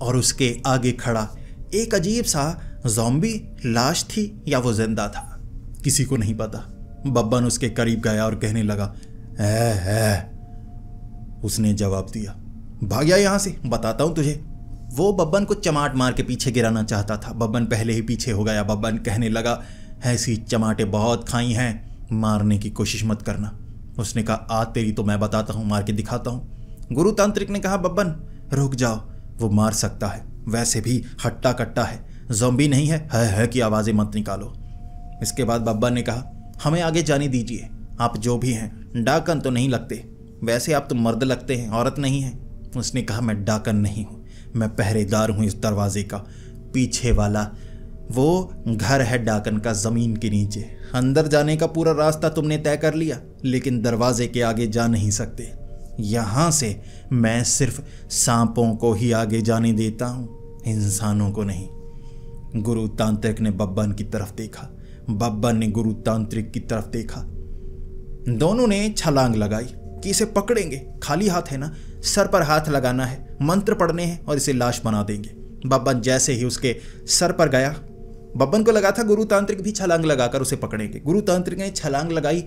और उसके आगे खड़ा एक अजीब सा ज़ॉम्बी लाश थी या वो जिंदा था, किसी को नहीं पता। बब्बन उसके करीब गया और कहने लगा, है। उसने जवाब दिया, भाग्या यहाँ से, बताता हूँ तुझे। वो बब्बन को चमाट मार के पीछे गिराना चाहता था, बब्बन पहले ही पीछे हो गया। बब्बन कहने लगा, ऐसी चमाटे बहुत खाई हैं, मारने की कोशिश मत करना। उसने कहा, आ तेरी तो मैं बताता हूँ, मार के दिखाता हूँ। गुरु तांत्रिक ने कहा, बब्बन रुक जाओ, वो मार सकता है, वैसे भी हट्टा कट्टा है, ज़ॉम्बी नहीं है की आवाज़ें मत निकालो। इसके बाद बब्बन ने कहा, हमें आगे जाने दीजिए, आप जो भी हैं डाकन तो नहीं लगते, वैसे आप तो मर्द लगते हैं, औरत नहीं हैं। उसने कहा, मैं डाकन नहीं हूँ, मैं पहरेदार हूँ इस दरवाजे का। पीछे वाला वो घर है डाकन का, ज़मीन के नीचे। अंदर जाने का पूरा रास्ता तुमने तय कर लिया, लेकिन दरवाजे के आगे जा नहीं सकते। यहाँ से मैं सिर्फ सांपों को ही आगे जाने देता हूँ, इंसानों को नहीं। गुरु तांत्रिक ने बब्बन की तरफ देखा, बब्बन ने गुरु तांत्रिक की तरफ देखा। दोनों ने छलांग लगाई कि इसे पकड़ेंगे, खाली हाथ है ना, सर पर हाथ लगाना है, मंत्र पढ़ने हैं और इसे लाश बना देंगे। बब्बन जैसे ही उसके सर पर गया, बब्बन को लगा था गुरु तांत्रिक भी छलांग लगाकर उसे पकड़ेंगे। गुरु तांत्रिक ने छलांग लगाई,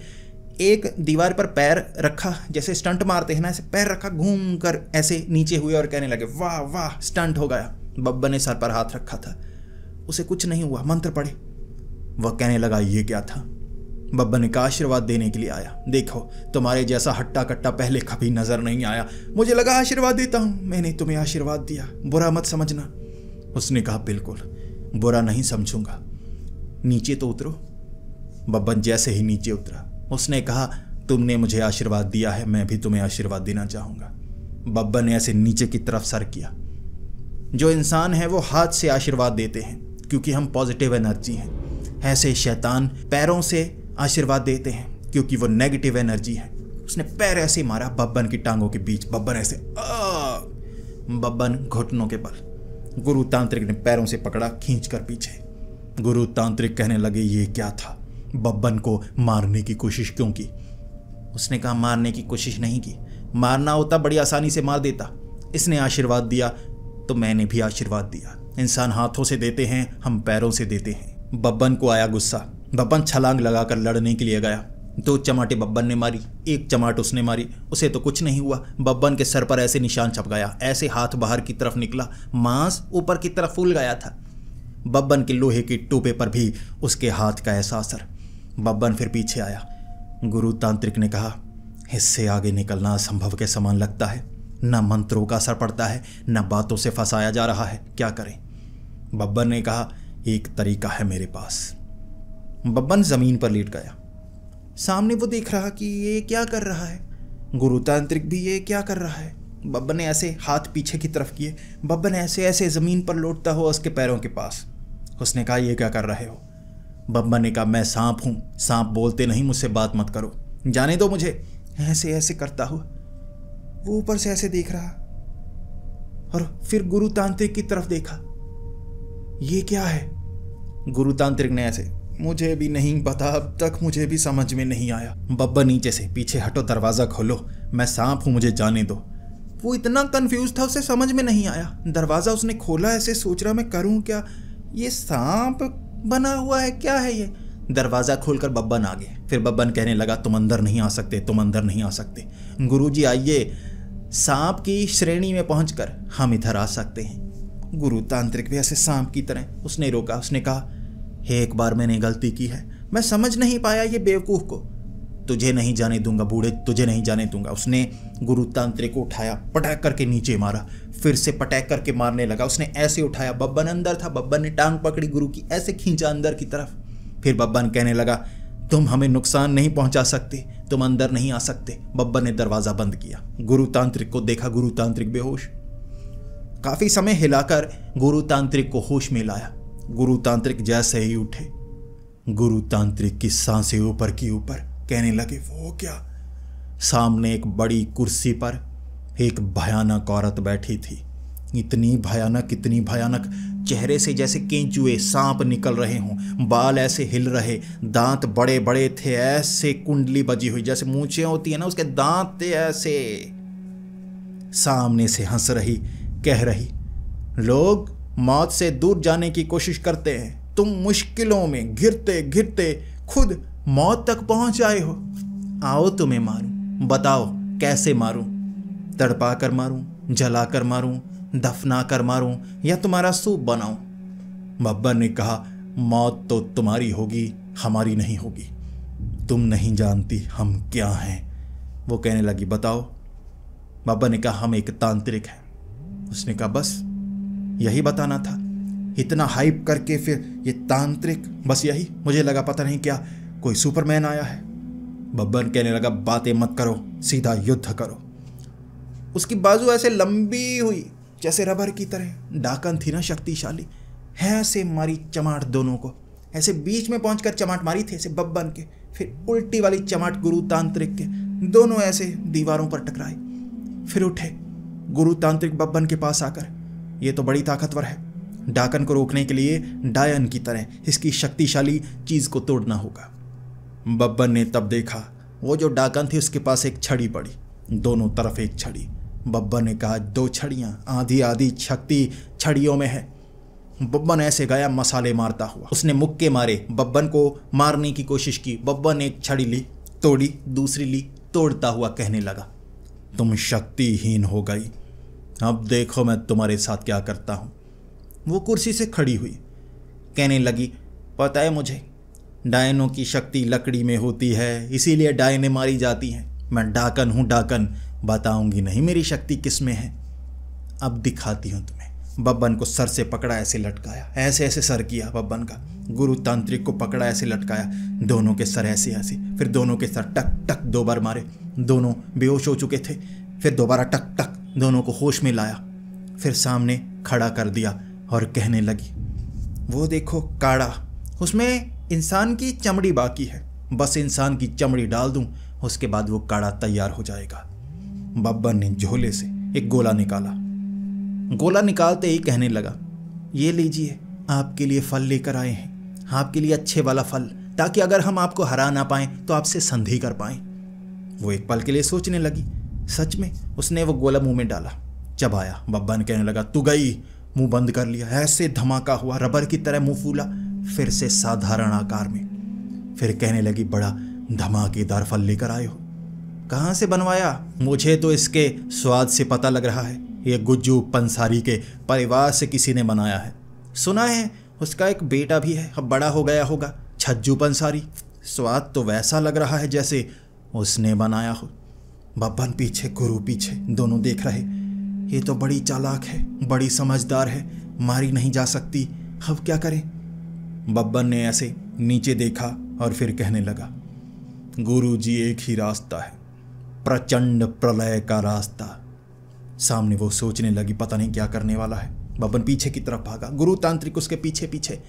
एक दीवार पर पैर रखा, जैसे स्टंट मारते हैं ना, ऐसे पैर रखा, घूम कर ऐसे नीचे हुए और कहने लगे, वाह वाह, स्टंट हो गया। बब्बन ने सर पर हाथ रखा था, उसे कुछ नहीं हुआ, मंत्र पढ़े। वह कहने लगा, ये क्या था? बब्बन ने कहा, आशीर्वाद देने के लिए आया, देखो तुम्हारे जैसा हट्टा कट्टा पहले कभी नजर नहीं आया, मुझे लगा आशीर्वाद देता हूँ, मैंने तुम्हें आशीर्वाद दिया, बुरा मत समझना। उसने कहा, बिल्कुल बुरा नहीं समझूंगा, नीचे तो उतरो। बब्बन जैसे ही नीचे उतरा, उसने कहा, तुमने मुझे आशीर्वाद दिया है, मैं भी तुम्हें आशीर्वाद देना चाहूँगा। बब्बन ने ऐसे नीचे की तरफ सर किया। जो इंसान है वो हाथ से आशीर्वाद देते हैं क्योंकि हम पॉजिटिव एनर्जी हैं। ऐसे शैतान पैरों से आशीर्वाद देते हैं क्योंकि वो नेगेटिव एनर्जी है। उसने पैर ऐसे मारा बब्बन की टांगों के बीच। बब्बन ऐसे बब्बन घुटनों के बल। गुरु तांत्रिक ने पैरों से पकड़ा, खींच कर पीछे। गुरु तांत्रिक कहने लगे, ये क्या था? बब्बन को मारने की कोशिश क्यों की? उसने कहा, मारने की कोशिश नहीं की, मारना होता बड़ी आसानी से मार देता। इसने आशीर्वाद दिया तो मैंने भी आशीर्वाद दिया। इंसान हाथों से देते हैं, हम पैरों से देते हैं। बब्बन को आया गुस्सा। बब्बन छलांग लगाकर लड़ने के लिए गया। 2 चमाटे बब्बन ने मारी, 1 चमाट उसने मारी। उसे तो कुछ नहीं हुआ। बब्बन के सर पर ऐसे निशान छप गया, ऐसे हाथ बाहर की तरफ निकला, मांस ऊपर की तरफ फूल गया था। बब्बन के लोहे के टोपे पर भी उसके हाथ का ऐसा असर। बब्बन फिर पीछे आया। गुरु तांत्रिक ने कहा, इससे आगे निकलना असंभव के समान लगता है। न मंत्रों का असर पड़ता है, न बातों से फंसाया जा रहा है, क्या करें? बब्बन ने कहा, एक तरीका है मेरे पास। बब्बन जमीन पर लेट गया। सामने वो देख रहा कि ये क्या कर रहा है। गुरु तांत्रिक भी ये क्या कर रहा है। बब्बन ने ऐसे हाथ पीछे की तरफ किए। बब्बन ऐसे ऐसे जमीन पर लौटता हुआ उसके पैरों के पास। उसने कहा, ये क्या कर रहे हो? बब्बन ने कहा, मैं सांप हूं, सांप बोलते नहीं, मुझसे बात मत करो, जाने दो मुझे। ऐसे ऐसे करता हुआ वो ऊपर से ऐसे देख रहा और फिर गुरु तांत्रिक की तरफ देखा। ये क्या है? गुरु तांत्रिक ने ऐसे, मुझे भी नहीं पता, अब तक मुझे भी समझ में नहीं आया। बब्बन नीचे से, पीछे हटो, दरवाजा खोलो, मैं सांप हूं, मुझे जाने दो। वो इतना कंफ्यूज था, उसे समझ में नहीं आया। दरवाजा उसने खोला, ऐसे सोच रहा, मैं करूं क्या? ये सांप बना हुआ है, क्या है ये? दरवाजा खोलकर बब्बन आ गए। फिर बब्बन कहने लगा, तुम अंदर नहीं आ सकते, तुम अंदर नहीं आ सकते। गुरुजी आइए, सांप की श्रेणी में पहुंचकर हम इधर आ सकते हैं। गुरु तांत्रिक भी ऐसे सांप की तरह। उसने रोका। उसने कहा, एक बार मैंने गलती की है, मैं समझ नहीं पाया ये बेवकूफ को। तुझे नहीं जाने दूंगा बूढ़े, तुझे नहीं जाने दूंगा। उसने गुरु तांत्रिक को उठाया, पटक करके नीचे मारा, फिर से पटक करके मारने लगा। उसने ऐसे उठाया, बब्बन अंदर था। बब्बन ने टांग पकड़ी गुरु की, ऐसे खींचा अंदर की तरफ। फिर बब्बन कहने लगा, तुम हमें नुकसान नहीं पहुंचा सकते, तुम अंदर नहीं आ सकते। बब्बन ने दरवाजा बंद किया। गुरु तांत्रिक को देखा, गुरु तांत्रिक बेहोश। काफी समय हिलाकर गुरु तांत्रिक को होश में लाया। गुरु तांत्रिक जैसे ही उठे, गुरु तांत्रिक की सांसें ऊपर की ऊपर। कहने लगे, वो क्या? सामने एक बड़ी कुर्सी पर एक भयानक औरत बैठी थी। इतनी भयानक, इतनी भयानक, चेहरे से जैसे केंचुए सांप निकल रहे हों, बाल ऐसे हिल रहे, दांत बड़े बड़े थे, ऐसे कुंडली बजी हुई जैसे मूंछें होती है ना, उसके दांत थे ऐसे। सामने से हंस रही, कह रही, लोग मौत से दूर जाने की कोशिश करते हैं, तुम मुश्किलों में घिरते घिरते खुद मौत तक पहुंच आए हो। आओ तुम्हें मारूं, बताओ कैसे मारूं? तड़पा कर मारूं, जला कर मारूं, दफना कर मारूं, या तुम्हारा सूप बनाऊं? बब्बन ने कहा, मौत तो तुम्हारी होगी, हमारी नहीं होगी। तुम नहीं जानती हम क्या हैं। वो कहने लगी, बताओ। बब्बन ने कहा, हम एक तांत्रिक हैं। उसने कहा, बस यही बताना था? इतना हाइप करके फिर ये तांत्रिक, बस यही? मुझे लगा पता नहीं क्या कोई सुपरमैन आया है। बब्बन कहने लगा, बातें मत करो, सीधा युद्ध करो। उसकी बाजू ऐसे लंबी हुई जैसे रबर की तरह। डाकन थी ना शक्तिशाली, ऐसे मारी चमाट दोनों को। ऐसे बीच में पहुंचकर चमाट मारी थी ऐसे बब्बन के, फिर उल्टी वाली चमाट गुरु तांत्रिक के। दोनों ऐसे दीवारों पर टकराए। फिर उठे गुरु तांत्रिक बब्बन के पास आकर, ये तो बड़ी ताकतवर है, डाकन को रोकने के लिए डायन की तरह इसकी शक्तिशाली चीज को तोड़ना होगा। बब्बन ने तब देखा, वो जो डाकन थी उसके पास एक छड़ी पड़ी, दोनों तरफ एक छड़ी। बब्बन ने कहा, 2 छड़ियां, आधी आधी शक्ति छड़ियों में है। बब्बन ऐसे गया मसाले मारता हुआ। उसने मुक्के मारे, बब्बन को मारने की कोशिश की। बब्बन ने एक छड़ी ली, तोड़ी, दूसरी ली, तोड़ता हुआ कहने लगा, तुम शक्तिहीन हो गई, अब देखो मैं तुम्हारे साथ क्या करता हूं। वो कुर्सी से खड़ी हुई, कहने लगी, पता है मुझे, डायनों की शक्ति लकड़ी में होती है, इसीलिए डायनें मारी जाती हैं। मैं डाकन हूं, डाकन। बताऊंगी नहीं मेरी शक्ति किस में है, अब दिखाती हूं तुम्हें। बब्बन को सर से पकड़ा, ऐसे लटकाया, ऐसे ऐसे सर किया बब्बन का। गुरु तांत्रिक को पकड़ा, ऐसे लटकाया, दोनों के सर ऐसे ऐसे, फिर दोनों के सर टक टक 2 बार मारे। दोनों बेहोश हो चुके थे। फिर दोबारा टक टक दोनों को होश में लाया, फिर सामने खड़ा कर दिया और कहने लगी, वो देखो काढ़ा, उसमें इंसान की चमड़ी बाकी है, बस इंसान की चमड़ी डाल दूं, उसके बाद वो काढ़ा तैयार हो जाएगा। बब्बन ने झोले से एक गोला निकाला। गोला निकालते ही कहने लगा, ये लीजिए, आपके लिए फल लेकर आए हैं, आपके लिए अच्छे वाला फल, ताकि अगर हम आपको हरा ना पाएं तो आपसे संधि कर पाएं। वो एक पल के लिए सोचने लगी, सच में? उसने वो गोला मुंह में डाला, चबाया। बब्बन कहने लगा, तू गई। मुंह बंद कर लिया। ऐसे धमाका हुआ, रबर की तरह मुंह फूला, फिर से साधारण आकार में। फिर कहने लगी, बड़ा धमाकेदार फल लेकर आए हो, कहाँ से बनवाया? मुझे तो इसके स्वाद से पता लग रहा है ये गुज्जू पंसारी के परिवार से किसी ने बनाया है। सुना है उसका एक बेटा भी है, अब बड़ा हो गया होगा, छज्जू पंसारी। स्वाद तो वैसा लग रहा है जैसे उसने बनाया हो। बब्बन पीछे, गुरु पीछे, दोनों देख रहे। ये तो बड़ी चालाक है, बड़ी समझदार है, मारी नहीं जा सकती, अब क्या करें? बब्बन ने ऐसे नीचे देखा और फिर कहने लगा, गुरु जी एक ही रास्ता है, प्रचंड प्रलय का रास्ता। सामने वो सोचने लगी, पता नहीं क्या करने वाला है। बब्बन पीछे की तरफ भागा, गुरु तांत्रिक उसके पीछे पीछे।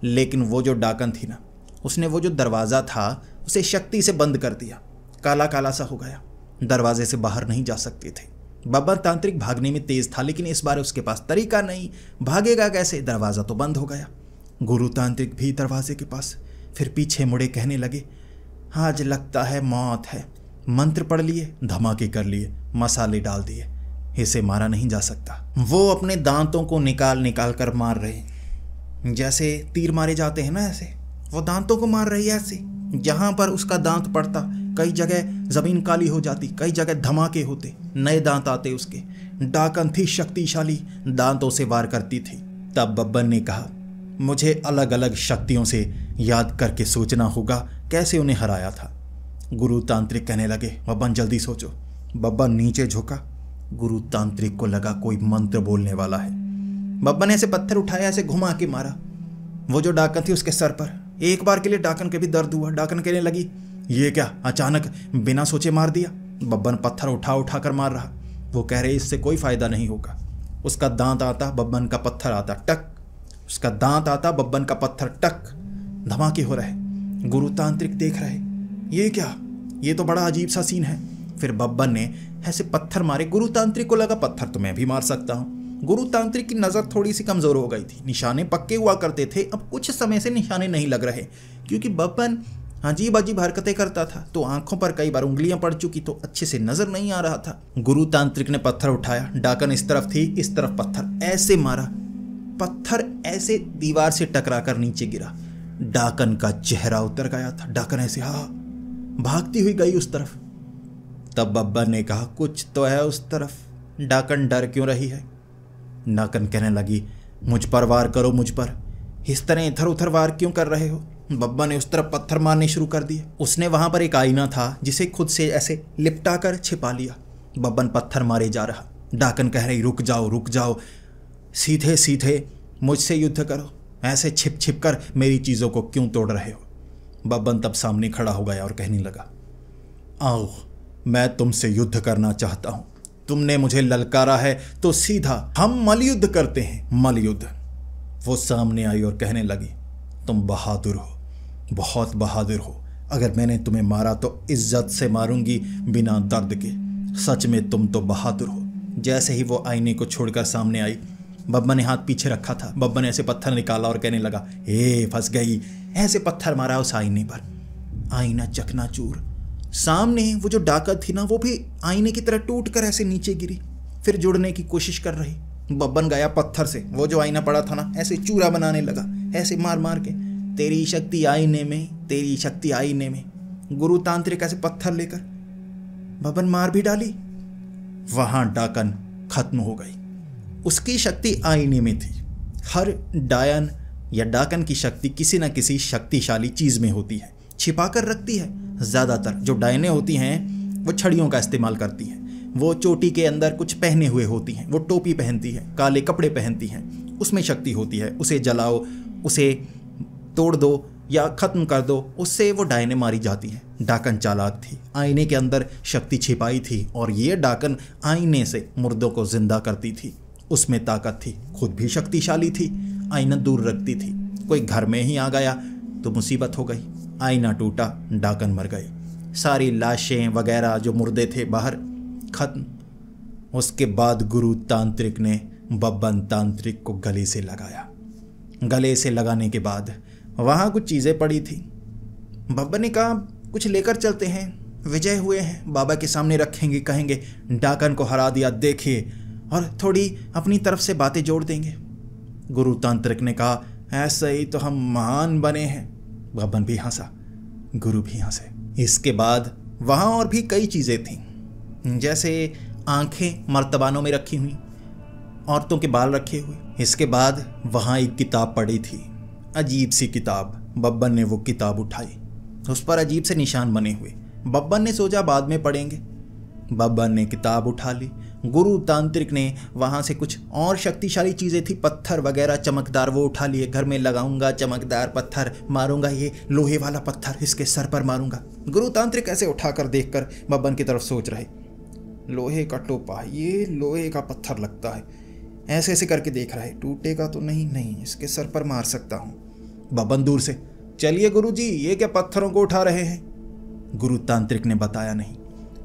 लेकिन वो जो डाकन थी ना, उसने वो जो दरवाज़ा था उसे शक्ति से बंद कर दिया, काला काला सा हो गया, दरवाजे से बाहर नहीं जा सकते थे। बब्बन तांत्रिक भागने में तेज था, लेकिन इस बार उसके पास तरीका नहीं, भागेगा कैसे? दरवाज़ा तो बंद हो गया। गुरु तांत्रिक भी दरवाजे के पास, फिर पीछे मुड़े, कहने लगे, आज लगता है मौत है। मंत्र पढ़ लिए, धमाके कर लिए, मसाले डाल दिए, इसे मारा नहीं जा सकता। वो अपने दांतों को निकाल निकाल कर मार रहे, जैसे तीर मारे जाते हैं ना, ऐसे वो दांतों को मार रही है। ऐसे जहां पर उसका दांत पड़ता, कई जगह जमीन काली हो जाती, कई जगह धमाके होते, नए दांत आते उसके। डाकन थी शक्तिशाली, दांतों से वार करती थी। तब बब्बन ने कहा, मुझे अलग अलग शक्तियों से याद करके सोचना होगा कैसे उन्हें हराया था। गुरु तांत्रिक कहने लगे, बब्बन जल्दी सोचो। बब्बन नीचे झुका, गुरु तांत्रिक को लगा कोई मंत्र बोलने वाला है। बब्बन ने ऐसे पत्थर उठाया, ऐसे घुमा के मारा वो जो डाकन थी उसके सर पर। एक बार के लिए डाकन के भी दर्द हुआ। डाकन कहने लगी, ये क्या, अचानक बिना सोचे मार दिया? बब्बन पत्थर उठा उठा कर मार रहा। वो कह रहे, इससे कोई फायदा नहीं होगा। उसका दांत आता, बब्बन का पत्थर आता, टक। उसका दांत आता, बब्बन का पत्थर, टक। धमाके हो रहे। गुरु तांत्रिक देख रहे, ये क्या, ये तो बड़ा अजीब सा सीन है। फिर बब्बन ने ऐसे पत्थर मारे। गुरु तांत्रिक को लगा, पत्थर तो मैं भी मार सकता हूँ। गुरु तांत्रिक की नज़र थोड़ी सी कमज़ोर हो गई थी, निशाने पक्के हुआ करते थे, अब कुछ समय से निशाने नहीं लग रहे, क्योंकि बब्बन अजीब अजीब हरकतें करता था, तो आंखों पर कई बार उंगलियां पड़ चुकी, तो अच्छे से नजर नहीं आ रहा था। गुरु तांत्रिक ने पत्थर उठाया, डाकन इस तरफ थी, इस तरफ पत्थर, ऐसे मारा। पत्थर ऐसे दीवार से टकरा कर नीचे गिरा। डाकन का चेहरा उतर गया था। डाकन ऐसे भागती हुई गई उस तरफ। तब बब्बन ने कहा, कुछ तो है उस तरफ, डाकन डर क्यों रही है? डाकन कहने लगी, मुझ पर वार करो, मुझ पर। इस तरह इधर उधर वार क्यों कर रहे हो? बब्बन ने उस तरफ पत्थर मारने शुरू कर दिए। उसने वहां पर एक आईना था जिसे खुद से ऐसे लिपटा कर छिपा लिया। बब्बन पत्थर मारे जा रहा। डाकन कह रही, रुक जाओ रुक जाओ, सीधे सीधे मुझसे युद्ध करो, ऐसे छिप छिप कर मेरी चीज़ों को क्यों तोड़ रहे हो? बब्बन तब सामने खड़ा हो गया और कहने लगा, आओ, मैं तुमसे युद्ध करना चाहता हूं। तुमने मुझे ललकारा है तो सीधा हम मलयुद्ध करते हैं, मलयुद्ध। वो सामने आई और कहने लगी, तुम बहादुर हो, बहुत बहादुर हो। अगर मैंने तुम्हें मारा तो इज्जत से मारूंगी, बिना दर्द के। सच में तुम तो बहादुर हो। जैसे ही वो आईने को छोड़कर सामने आई, बब्बन ने हाथ पीछे रखा था। बब्बन ने ऐसे पत्थर निकाला और कहने लगा, फंस गई। ऐसे पत्थर मारा उस आईने पर, आईना चकनाचूर। सामने वो जो डाकन थी ना, वो भी आईने की तरह टूट कर ऐसे नीचे गिरी, फिर जुड़ने की कोशिश कर रही। बब्बन गया पत्थर से, वो जो आईना पड़ा था ना, ऐसे चूरा बनाने लगा, ऐसे मार मार के, तेरी शक्ति आईने में, तेरी शक्ति आईने में। गुरु तांत्रिक ऐसे पत्थर लेकर बब्बन मार भी डाली। वहां डाकन खत्म हो गई। उसकी शक्ति आईने में थी। हर डायन या डाकन की शक्ति किसी न किसी शक्तिशाली चीज में होती है, छिपा कर रखती है। ज्यादातर जो डायनें होती हैं वो छड़ियों का इस्तेमाल करती हैं, वो चोटी के अंदर कुछ पहने हुए होती हैं, वो टोपी पहनती है, काले कपड़े पहनती हैं, उसमें शक्ति होती है। उसे जलाओ, उसे तोड़ दो या ख़त्म कर दो, उससे वो डायने मारी जाती हैं। डाकन चालाक थी, आईने के अंदर शक्ति छिपाई थी और ये डाकन आईने से मुर्दों को जिंदा करती थी। उसमें ताकत थी, खुद भी शक्तिशाली थी, आईना दूर रखती थी। कोई घर में ही आ गया तो मुसीबत हो गई, आईना टूटा, डाकन मर गए, सारी लाशें वगैरह जो मुर्दे थे बाहर, खत्म। उसके बाद गुरु तांत्रिक ने बब्बन तांत्रिक को गले से लगाया। गले से लगाने के बाद वहाँ कुछ चीज़ें पड़ी थी। बब्बन ने कहा कुछ लेकर चलते हैं, विजय हुए हैं, बाबा के सामने रखेंगे, कहेंगे डाकन को हरा दिया देखिए, और थोड़ी अपनी तरफ से बातें जोड़ देंगे। गुरु तांत्रिक ने कहा ऐसा ही तो हम महान बने हैं। बब्बन भी हंसा, गुरु भी हंसे। इसके बाद वहाँ और भी कई चीज़ें थीं, जैसे आंखें मर्तबानों में रखी हुई, औरतों के बाल रखे हुए। इसके बाद वहाँ एक किताब पड़ी थी, अजीब सी किताब। बब्बन ने वो किताब उठाई, उस पर अजीब से निशान बने हुए। बब्बन ने सोचा बाद में पढ़ेंगे। बब्बन ने किताब उठा ली। गुरु तांत्रिक ने वहाँ से कुछ और शक्तिशाली चीज़ें थी, पत्थर वगैरह चमकदार, वो उठा लिए। घर में लगाऊंगा चमकदार पत्थर, मारूंगा ये लोहे वाला पत्थर, इसके सर पर मारूंगा। गुरु तांत्रिक ऐसे उठाकर देखकर बब्बन की तरफ सोच रहे, लोहे का टोपा, ये लोहे का पत्थर लगता है, ऐसे ऐसे करके देख रहा है, टूटेगा तो नहीं, नहीं इसके सर पर मार सकता हूँ। बब्बन दूर से, चलिए गुरुजी ये क्या पत्थरों को उठा रहे हैं? गुरु तांत्रिक ने बताया नहीं।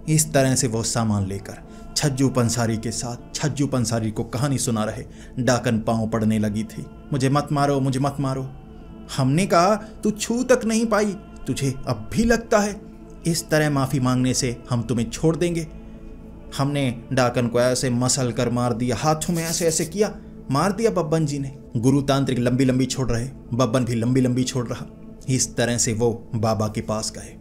इस तरह से वो सामान लेकर छज्जू पंसारी के साथ छज्जू पंसारी को कहानी सुना रहे। डाकन पांव पड़ने लगी थी, मुझे मत मारो, मुझे मत मारो। हमने कहा तू छू तक नहीं पाई, तुझे अब भी लगता है? इस तरह माफ़ी मांगने से हम तुम्हें छोड़ देंगे? हमने डाकन को ऐसे मसल कर मार दिया, हाथों में ऐसे ऐसे किया, मार दिया बब्बन जी ने। गुरु तांत्रिक लंबी लंबी छोड़ रहे, बब्बन भी लंबी लंबी छोड़ रहा। इस तरह से वो बाबा के पास गए।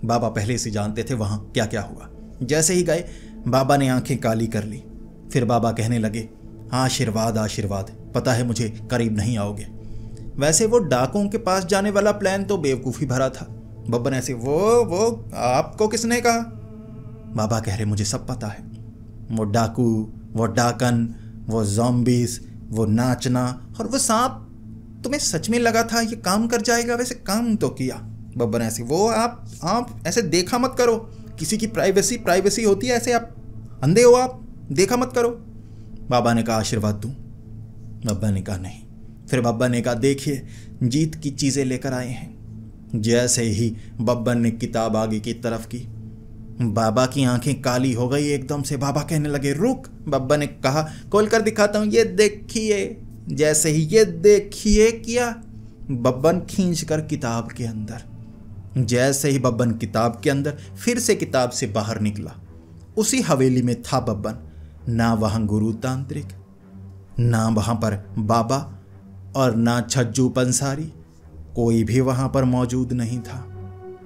बाबा पहले से जानते थे वहाँ क्या क्या हुआ। जैसे ही गए बाबा ने आंखें काली कर ली। फिर बाबा कहने लगे आशीर्वाद आशीर्वाद, पता है मुझे करीब नहीं आओगे। वैसे वो डाकुओं के पास जाने वाला प्लान तो बेवकूफ़ी भरा था। बब्बन ऐसे वो आपको किसने कहा? बाबा कह रहे मुझे सब पता है। वो डाकू, वो डाकन, वो ज़ॉम्बीज़, वो नाचना और वो सांप, तुम्हें सच में लगा था ये काम कर जाएगा? वैसे काम तो किया। बब्बन ऐसे, वो आप ऐसे देखा मत करो, किसी की प्राइवेसी होती है, ऐसे आप अंधे हो, आप देखा मत करो। बाबा ने कहा आशीर्वाद दूं? बब्बन ने कहा नहीं। फिर बब्बन ने कहा देखिए जीत की चीज़ें लेकर आए हैं। जैसे ही बब्बन ने किताब आगे की तरफ की, बाबा की आंखें काली हो गई एकदम से। बाबा कहने लगे रुक। बब्बन ने कहा खोल कर दिखाता हूँ, ये देखिए। जैसे ही ये देखिए किया, बब्बन खींच कर किताब के अंदर। जैसे ही बब्बन किताब के अंदर, फिर से किताब से बाहर निकला। उसी हवेली में था बब्बन। ना वहाँ गुरु तांत्रिक, ना वहाँ पर बाबा और ना छज्जू पंसारी, कोई भी वहाँ पर मौजूद नहीं था।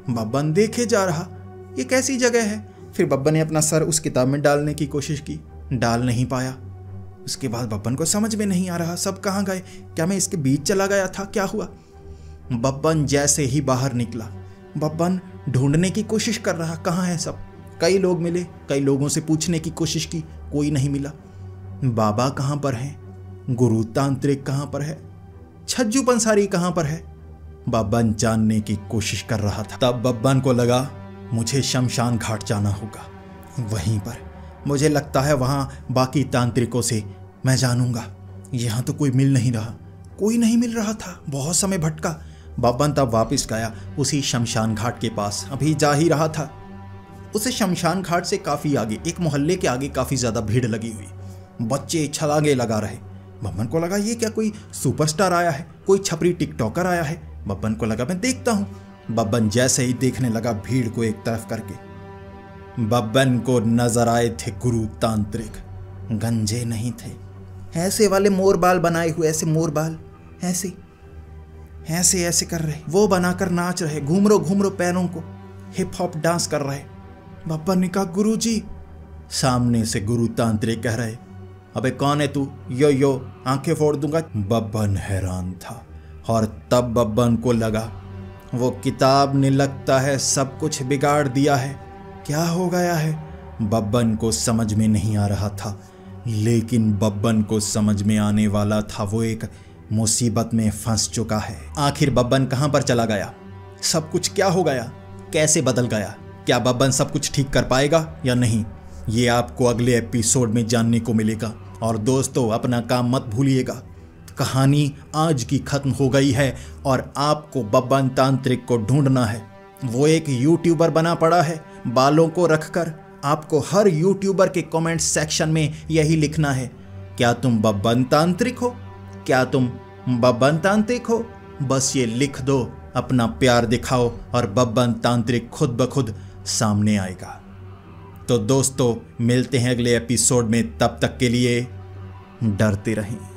बब्बन देखे जा रहा, ये कैसी जगह है? फिर बब्बन ने अपना सर उस किताब में डालने की कोशिश की, डाल नहीं पाया। उसके बाद बब्बन को समझ में नहीं आ रहा सब कहाँ गए, क्या मैं इसके बीच चला गया था, क्या हुआ? बब्बन जैसे ही बाहर निकला, बब्बन ढूंढने की कोशिश कर रहा कहाँ है सब। कई लोग मिले, कई लोगों से पूछने की कोशिश की, कोई नहीं मिला। बाबा कहाँ पर हैं? गुरु तांत्रिक कहाँ पर है? छज्जू पंसारी कहाँ पर है? बब्बन जानने की कोशिश कर रहा था। तब बब्बन को लगा मुझे शमशान घाट जाना होगा, वहीं पर मुझे लगता है वहाँ बाकी तांत्रिकों से मैं जानूंगा। यहाँ तो कोई मिल नहीं रहा, कोई नहीं मिल रहा था। बहुत समय भटका। बब्बन तब वापस गया उसी शमशान घाट के पास, अभी जा ही रहा था। उस शमशान घाट से काफ़ी आगे, एक मोहल्ले के आगे काफ़ी ज़्यादा भीड़ लगी हुई, बच्चे छलांगे लगा रहे। बब्बन को लगा ये क्या कोई सुपरस्टार आया है, कोई छपरी टिकटॉकर आया है। बब्बन को लगा मैं देखता हूँ। बब्बन जैसे ही देखने लगा भीड़ को एक तरफ करके, बब्बन को नजर आए थे गुरु तांत्रिक। गंजे नहीं थे, ऐसे वाले मोर बाल बनाए हुए, ऐसे मोर बाल ऐसे ऐसे ऐसे कर रहे, वो बनाकर नाच रहे, घूम रो पैरों को हिप हॉप डांस कर रहे। बब्बन ने कहा गुरुजी। सामने से गुरु तांत्रिक कह रहे अबे कौन है तू, यो आंखें फोड़ दूंगा। बब्बन हैरान था और तब बब्बन को लगा वो किताब ने लगता है सब कुछ बिगाड़ दिया है। क्या हो गया है? बब्बन को समझ में नहीं आ रहा था, लेकिन बब्बन को समझ में आने वाला था। वो एक मुसीबत में फंस चुका है। आखिर बब्बन कहाँ पर चला गया? सब कुछ क्या हो गया? कैसे बदल गया? क्या बब्बन सब कुछ ठीक कर पाएगा या नहीं? ये आपको अगले एपिसोड में जानने को मिलेगा। और दोस्तों, अपना काम मत भूलिएगा। कहानी आज की खत्म हो गई है और आपको बब्बन तांत्रिक को ढूंढना है। वो एक यूट्यूबर बना पड़ा है बालों को रखकर। आपको हर यूट्यूबर के कमेंट सेक्शन में यही लिखना है, क्या तुम बब्बन तांत्रिक हो? क्या तुम बब्बन तांत्रिक हो? बस ये लिख दो, अपना प्यार दिखाओ और बब्बन तांत्रिक खुद ब खुद सामने आएगा। तो दोस्तों, मिलते हैं अगले एपिसोड में। तब तक के लिए डरते रहें।